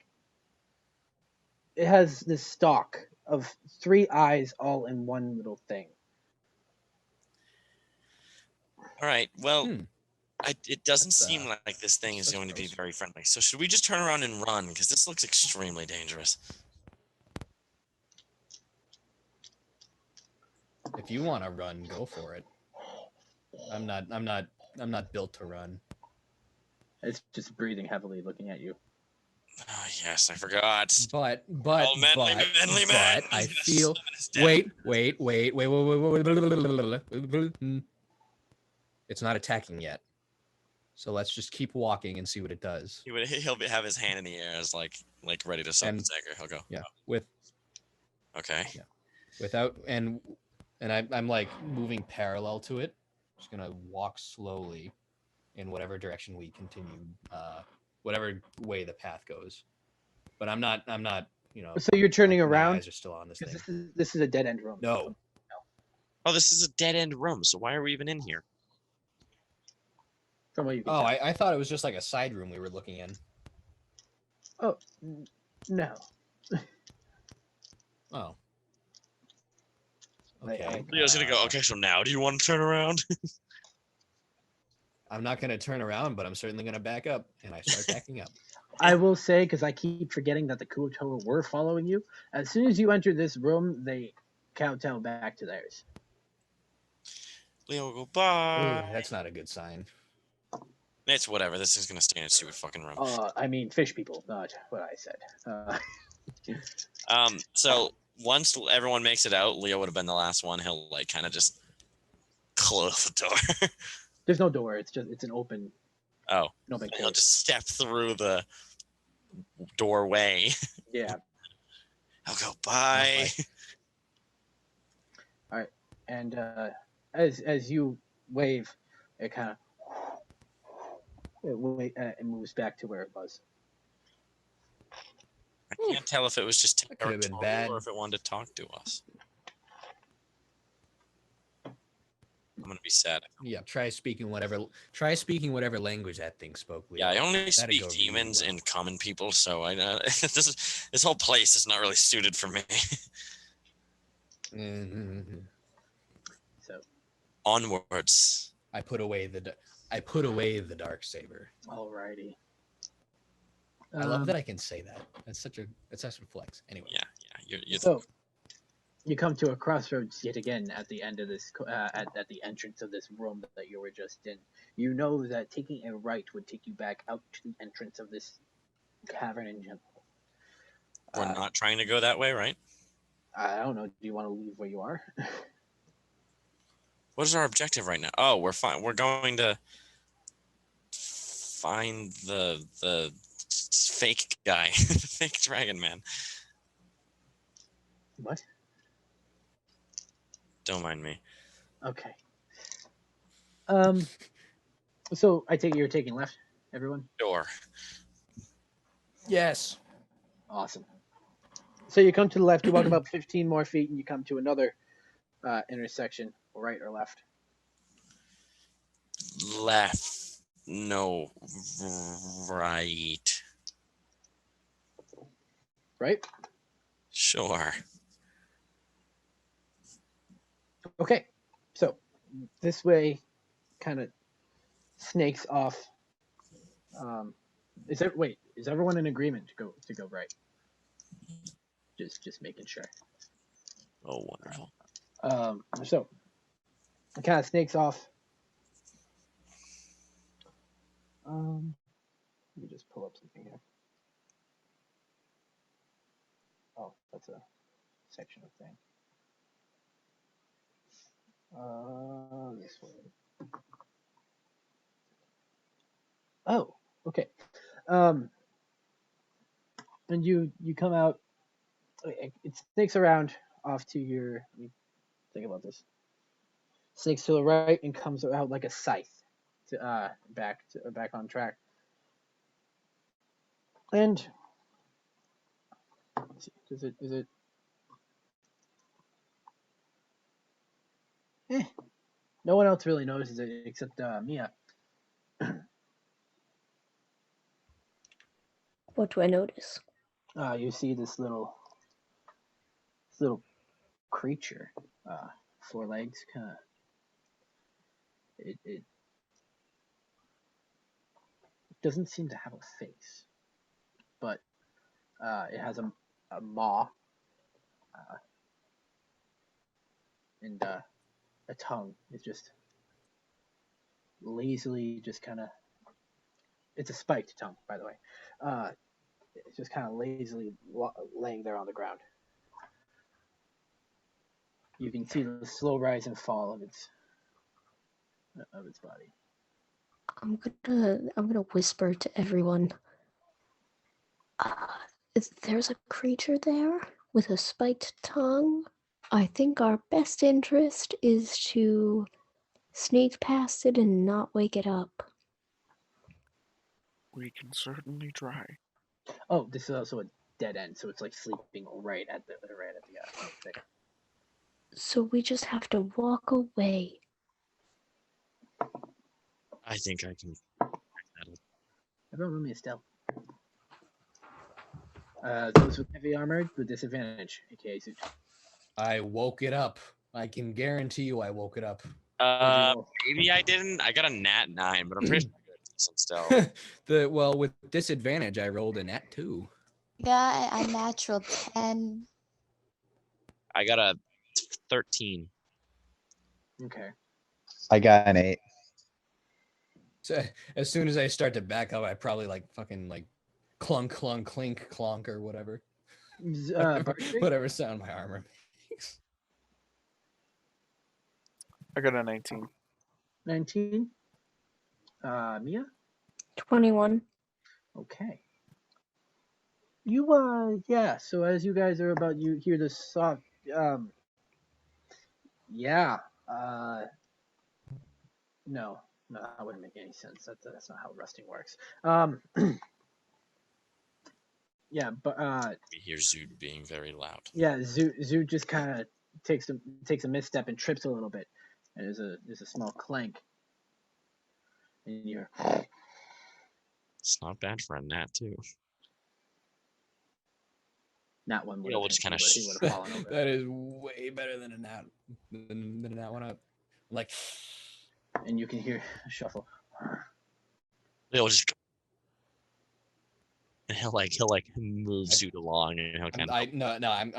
it has this stalk of 3 eyes all in one little thing. All right. Well, Hmm. it doesn't That's, seem like this thing is that's going to be gross. very friendly. So should we just turn around and run? Because this looks extremely dangerous. If you want to run, go for it. I'm not built to run. It's just breathing heavily, looking at you. Oh yes, I forgot. But Oh, manly man. I He's gonna feel. summon his death. Wait. It's not attacking yet. So let's just keep walking and see what it does. He'll have his hand in the air as like ready to summon And- Zagger. He'll go. Yeah, with Okay. without and I'm like moving parallel to it. Just gonna walk slowly in whatever direction we continue, whatever way the path goes. But I'm not, So you're turning my around eyes are still on this thing. because this is a dead end room. No, Oh, this is a dead end room. So why are we even in here? From what you can oh, tell. I thought it was just like a side room we were looking in. Oh, no. Oh, I- okay. Leo's gonna go. Okay, so now do you want to turn around? I'm not gonna turn around, but I'm certainly gonna back up, and I start backing up. I will say, because I keep forgetting that the Kuotoa were following you, as soon as you enter this room, they kowtow back to theirs. Leo will go Ooh, bye. that's not a good sign. It's whatever. This is gonna stay in a stupid fucking room. I mean, fish people, not what I said. So once everyone makes it out, Leo would have been the last one. He'll like kind of just close the door. There's no door. It's an open Oh, cave. he'll just step through the doorway. Yeah. I'll go bye. All right. And as you wave, it kind of it moves back to where it was. I can't tell if it was just That could have been territorial bad. or if it wanted to talk to us. I'm gonna be sad. Yeah, try speaking whatever language that thing spoke. Leo. Yeah, I only That'd speak go really demons well. and common people, so I this whole place is not really suited for me. Mhm. So, Onwards. I put away the dark saber. alrighty. I love that I can say that. That's such a flex. Anyway. Yeah, you're So, you come to a crossroads yet again at the end of this, at the entrance of this room that you were just in. You know that taking a right would take you back out to the entrance of this cavern in general. we're not trying to go that way, right? I don't know. Do you want to leave where you are? What is our objective right now? Oh, we're fine. We're going to find the fake guy, the fake dragon man. What? Don't mind me. Okay. So I take it you're taking left, everyone? Sure. Yes. Awesome. So you come to the left, you walk about 15 more feet, and you come to another intersection, right or left. Left. No. Right. Right? Sure. Okay. So this way kind of snakes off. Is everyone in agreement to go right? Just making sure. Oh, wonderful. So it kind of snakes off. Let me just pull up something here. Oh, that's a section of thing. This way. Oh, okay. And you come out. It snakes around off to your. Let me think about this. Snakes to the right and comes out like a scythe, to back on track. And let's see, is it? No one else really notices it except Mia. What do I notice? You see this little creature, 4 legs, kind of. It doesn't seem to have a face, but it has a maw and a tongue. It's just lazily, just kind of. It's a spiked tongue, by the way. It's just kind of lazily laying there on the ground. You can see the slow rise and fall of its body. I'm gonna whisper to everyone. There's a creature there with a spiked tongue. I think our best interest is to sneak past it and not wake it up. We can certainly try. Oh, this is also a dead end, so it's like sleeping right at the thing. So we just have to walk away. I think I can. Everyone, room me a stealth. Those with heavy armor with disadvantage, aka suit. I woke it up. I can guarantee you I woke it up. What'd you roll? Maybe I didn't. I got a nat 9, but I'm pretty sure I got a decent still. Well, with disadvantage, I rolled a nat 2. Got a natural 10. I got a 13. Okay. I got an 8. So as soon as I start to back up, I probably like fucking like clunk, clunk, clink, clonk, or whatever. Bartrig? Whatever sound my armor makes. I got a 19. 19. Mia? 21. Okay. Yeah, so as you guys are about, you hear this soft, yeah, no, that wouldn't make any sense. That's not how rusting works. Yeah, but, We hear Zoot being very loud. yeah, Zoo just kind of takes a misstep and trips a little bit. And there's a small clank. And you're, It's not bad for a nat, too. not one would Yeah, have we'll just hit you, kinda but he would have fallen over. That is way better than a nat one up. Like, And you can hear a shuffle. He'll just go. And he'll move Zoot along, and he'll kind of. I'm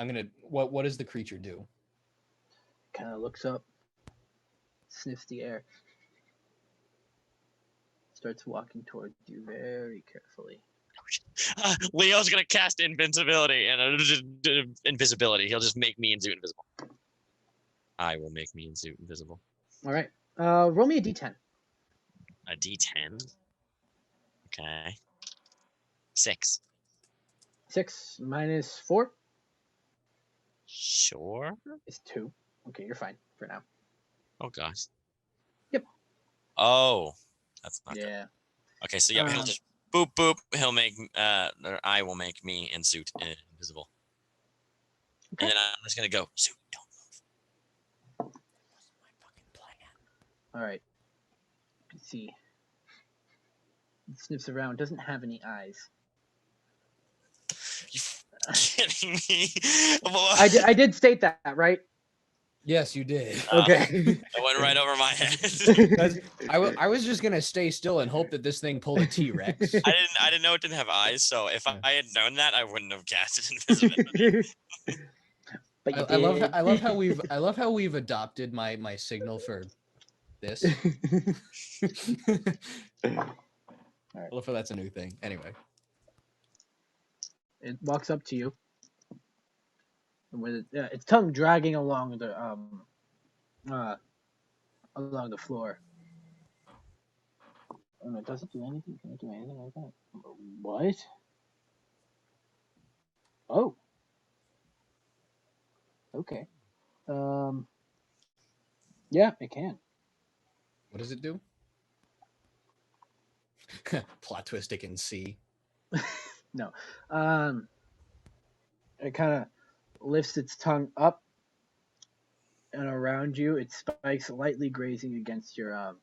gonna. What does the creature do? Kind of looks up, sniffs the air, starts walking towards you very carefully. Leo's gonna cast invincibility and invisibility. He'll just make me and Zoot invisible. I will make me and Zoot invisible. All right. Roll me a d10. A D10. Okay. 6. 6 minus 4 Sure. is 2. Okay, you're fine for now. Oh gosh. Yep. Oh, that's not good. Yeah. Okay, so yeah, he'll just boop boop. He'll make or I will make me and Zoot invisible. Okay. And then I'm just gonna go. Zoot, don't move. What's my fucking plan? All right. You can see. It sniffs around. Doesn't have any eyes. You kidding me? I did state that, right? Yes, you did. Okay. It went right over my head. I was just gonna stay still and hope that this thing pulled a T-Rex. I didn't know it didn't have eyes, so if I had known that, I wouldn't have casted invisibility. But you I love did. I love how we've adopted my signal for this. I love how that's a new thing. Anyway, It walks up to you, and with its tongue dragging along the floor. And it doesn't do anything. Can it do anything like that? What? Oh. Okay. Yeah, it can. what does it do? Plot twist, it can see. No. It kind of lifts its tongue up and around you. It spikes lightly grazing against your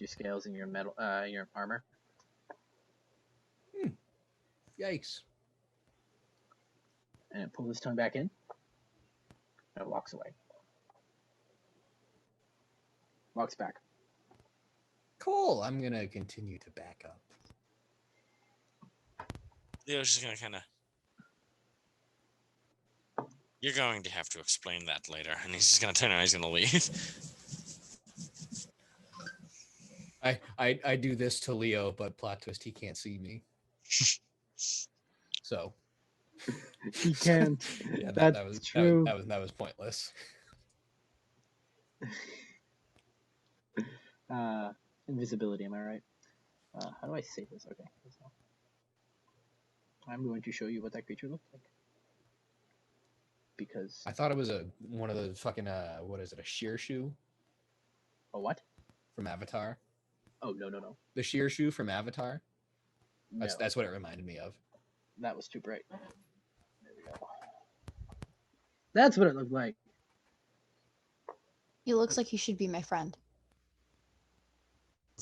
scales and your metal your armor. Yikes. And it pulls its tongue back in. And it walks away. Walks back. Cool. I'm gonna continue to back up. Leo's just gonna kind of. You're going to have to explain that later, and he's just gonna turn around. He's gonna leave. I do this to Leo, but plot twist, he can't see me. So He can't. yeah, That's that was true. that was pointless. Invisibility, am I right? How do I save this? Okay. I'm going to show you what that creature looked like. Because I thought it was one of the fucking what is it, a sheer shoe a what? from Avatar? Oh no. The sheer shoe from Avatar? No, That's what it reminded me of. that was too bright. There we go. That's what it looked like. He looks like he should be my friend.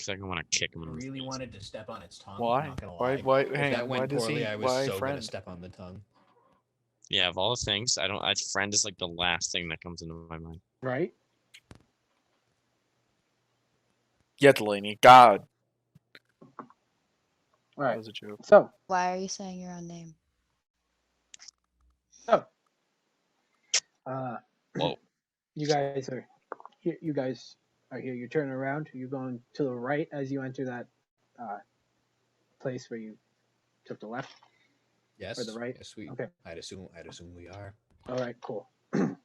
feel like I want to kick him I in the really face. wanted to step on its tongue. Why? Not gonna Why? lie. Why? If Hang that on. went Why does poorly, he? I was Why so friend? gonna step on the tongue. Yeah, of all the things, friend is like the last thing that comes into my mind. Right? Yeah, Delaney. God, All that right. was a joke. So, Why are you saying your own name? uh, Whoa. you guys are here. You guys are here. You're turning around. You're going to the right as you enter that place where you took the left Yes. or the right. Yes, we. Okay. I'd assume we are. All right. Cool. And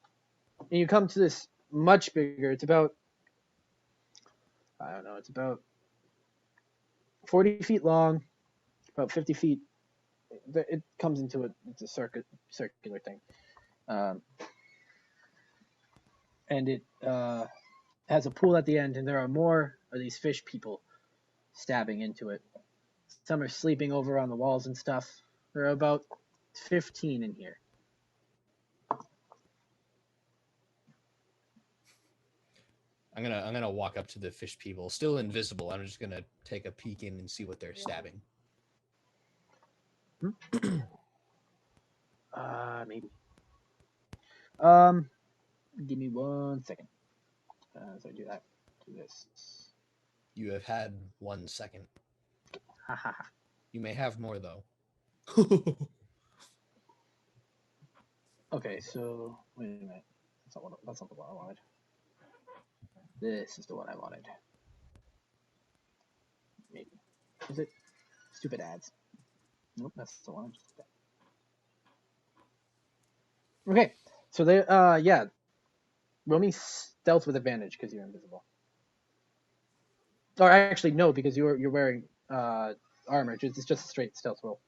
you come to this much bigger. It's about, I don't know. It's about 40 feet long, about 50 feet. It comes into it. It's a circular thing, and it has a pool at the end. And there are more of these fish people stabbing into it. Some are sleeping over on the walls and stuff. There are about 15 in here. I'm gonna walk up to the fish people, still invisible. I'm just gonna take a peek in and see what they're stabbing. Maybe. Give me 1 second. So I do that. Do this. You have had 1 second. Ha ha ha. You may have more though. Okay, so wait a minute. That's not the one I wanted. This is the one I wanted. Maybe. Is it? Stupid ads. Nope, that's the one. Okay, so they yeah. Roll me stealth with advantage because you're invisible. Or actually no, because you're wearing armor. It's just a straight stealth roll.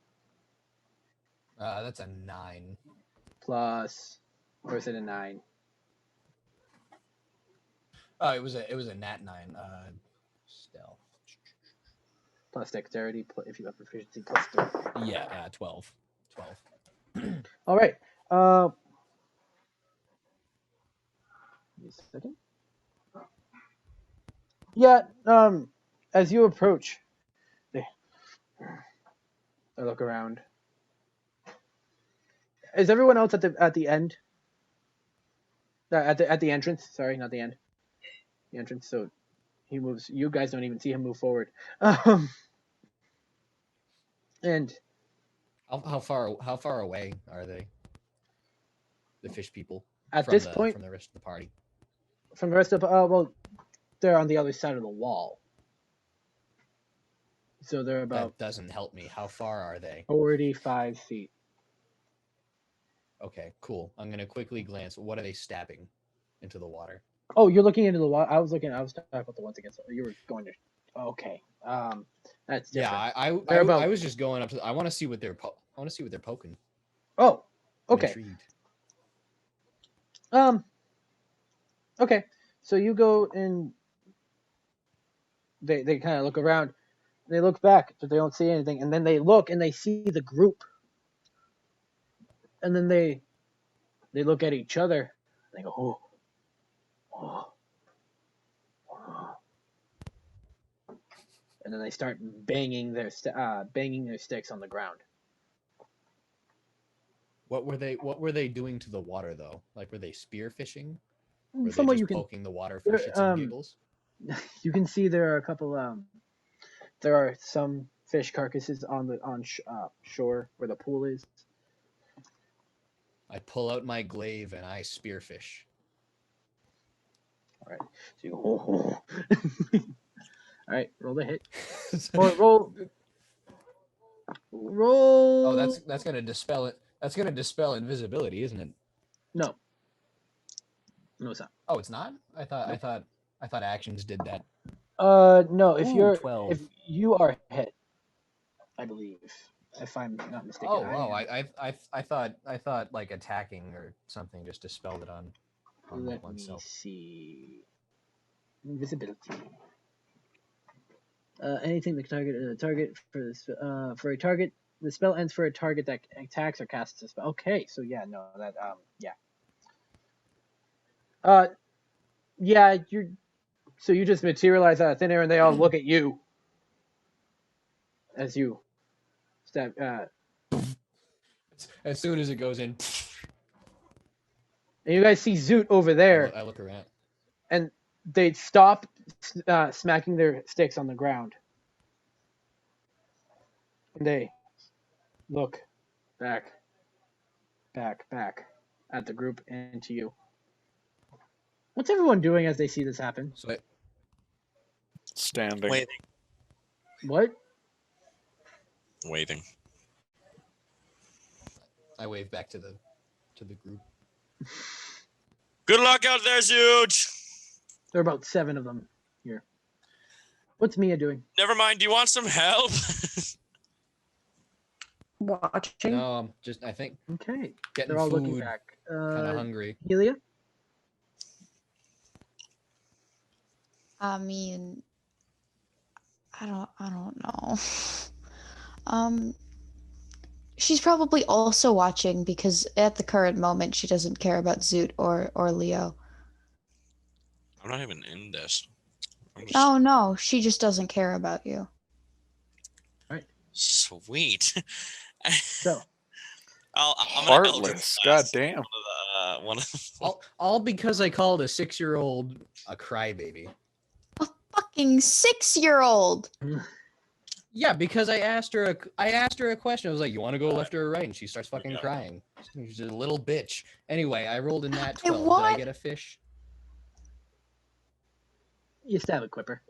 That's a 9. Plus, or is it a 9? Oh, it was a nat 9. Stealth. Plus dexterity, if you have proficiency, plus 3. Yeah, 12. 12. All right. Give me a second. Yeah. As you approach, they look around. Is everyone else at the end? At the entrance. Sorry, not the end. The entrance. So he moves. You guys don't even see him move forward. And How far away are they? The fish people at this point, from the rest of the party. from the rest of well, they're on the other side of the wall. So they're about That doesn't help me. How far are they? 45 feet. Okay, cool. I'm gonna quickly glance. What are they stabbing into the water? Oh, you're looking into the water. I was talking about the ones against. You were going to. Okay. That's different. Yeah, I was just going up to. I want to see what they're. I want to see what they're poking. Oh, I'm okay. intrigued. Okay. So you go and they kind of look around. They look back, but they don't see anything. And then they look and they see the group. And then they look at each other. They go, oh, oh, oh. And then they start banging their sticks on the ground. What were they doing to the water though? Like were they spear fishing? Were From they what just you can, poking the water for shits and giggles? you can see there are a couple. There are some fish carcasses on shore where the pool is. I pull out my glaive and I spearfish. All right. So you go, oh, oh. All right, roll the hit. Or roll. Oh, that's gonna dispel it. That's gonna dispel invisibility, isn't it? No. No, it's not. Oh, it's not. I thought actions did that. No. If Ooh, you're 12. if you are hit, I believe, if I'm not mistaken. Oh, I thought like attacking or something just dispelled it on Let oneself. me see. Invisibility. Anything that can target for a target. The spell ends for a target that attacks or casts a spell. Okay, so yeah, no, that yeah. Yeah, So you just materialize out of thin air, and they all look at you as you step. As soon as it goes in, And you guys see Zoot over there, I look around. and they stop smacking their sticks on the ground. And they look back at the group and to you. What's everyone doing as they see this happen? So Standing. Waiting. What? Waiting. I wave back to the group. Good luck out there, Zoot. There are about 7 of them here. What's Mia doing? Never mind. Do you want some help? Watching. No, just I think Okay. getting They're all food. looking back. Kind of hungry. Helia? I mean, I don't know. She's probably also watching because at the current moment she doesn't care about Zoot or Leo. I'm not even in this. I'm just... Oh no, she just doesn't care about you. Sweet. So, I'm gonna Heartless. God damn. One of All because I called a 6-year-old a crybaby. A fucking 6-year-old. Yeah, because I asked her a question. I was like, "You want to go left or right?" And she starts fucking crying. She's a little bitch. Anyway, I rolled in that 12. Did I get a fish? you stab a quipper.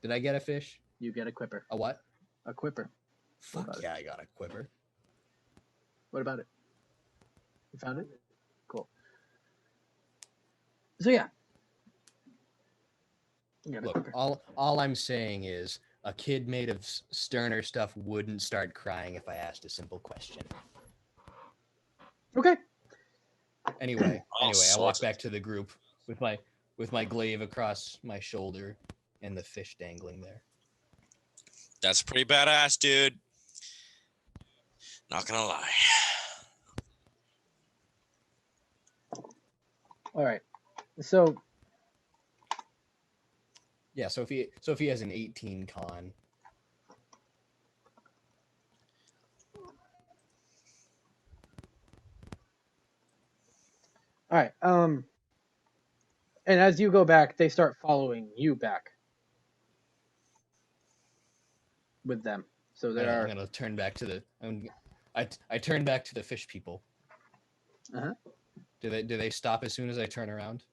Did I get a fish? You get a quipper. A what? A quipper. Fuck about yeah, I got a quiver. What about it? You found it? Cool. So yeah. You got a Look, quipper. all I'm saying is a kid made of sterner stuff wouldn't start crying if I asked a simple question. Okay. Anyway, All I walk sorts. back to the group with my glaive across my shoulder and the fish dangling there. That's pretty badass, dude. Not gonna lie. All right. So Yeah, so if he has an 18 con. all right. And as you go back, they start following you back with them. So there I'm are. gonna turn back to the. I turn back to the fish people. Uh-huh. Do they stop as soon as I turn around?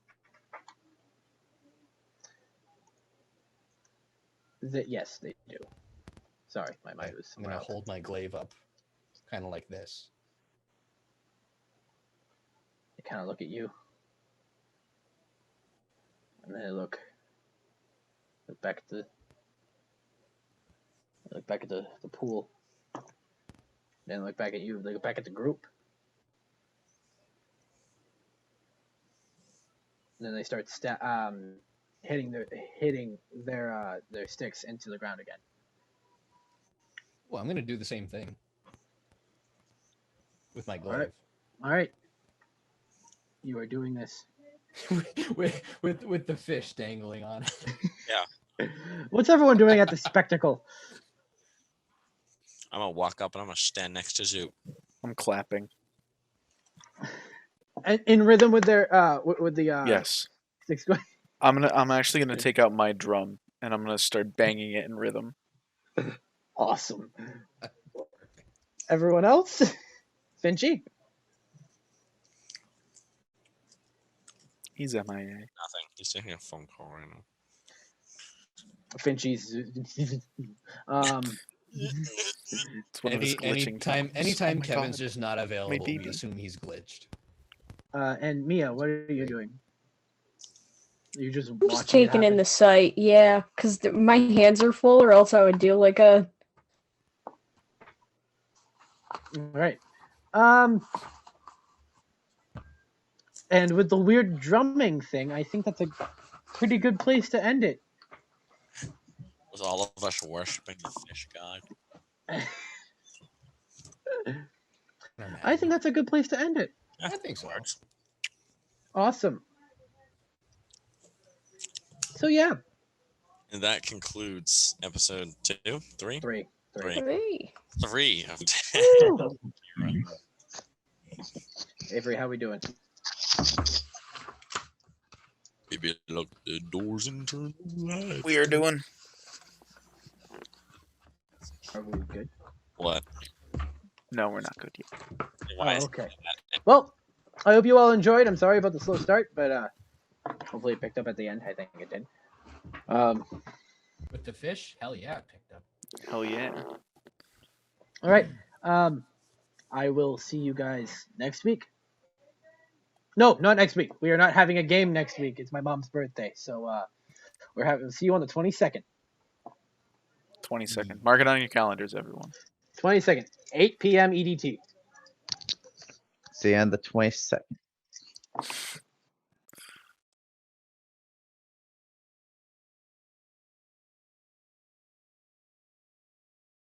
Yes, they do. Sorry, my mind was. I'm gonna hold my glaive up, kind of like this. They kind of look at you, and then they look back at the pool. Then look back at you. They look back at the group. And then they start hitting their sticks into the ground again. Well, I'm gonna do the same thing with my glaive. Alright. All right. You are doing this. with the fish dangling on it. What's everyone doing at the spectacle? I'm gonna walk up and I'm gonna stand next to Zoot. I'm clapping. In rhythm with their with the Yes. sticks going. I'm actually gonna take out my drum and I'm gonna start banging it in rhythm. Awesome. Everyone else? Finchy? He's MIA. Nothing. He's taking a phone call right now. Finchy's It's one of his glitching times. anytime Oh my Kevin's God. just not available, we baby. assume he's glitched. and Mia, what are you doing? You just I'm watching just taking it in happen? the sight, yeah, because my hands are full, or else I would do like a. All right. And with the weird drumming thing, I think that's a pretty good place to end it. With all of us worshiping the fish god. I think that's a good place to end it. Yeah, I think so. works. Awesome. So yeah, And that concludes episode 2, 3, Three. 3 of 10. Woo! Avery, how we doing? Maybe lock the doors and turn the lights. We are doing. Are we good? What? No, we're not good yet. Why Oh, is okay. Well, I hope you all enjoyed. I'm sorry about the slow start, but hopefully it picked up at the end. I think it did. With the fish, hell yeah, it picked up. Hell yeah. All right. I will see you guys next week. No, not next week. We are not having a game next week. It's my mom's birthday, so see you on the 22nd. 22nd. Mark it on your calendars, everyone. 22nd, 8 p.m. EDT. See you on the 22nd.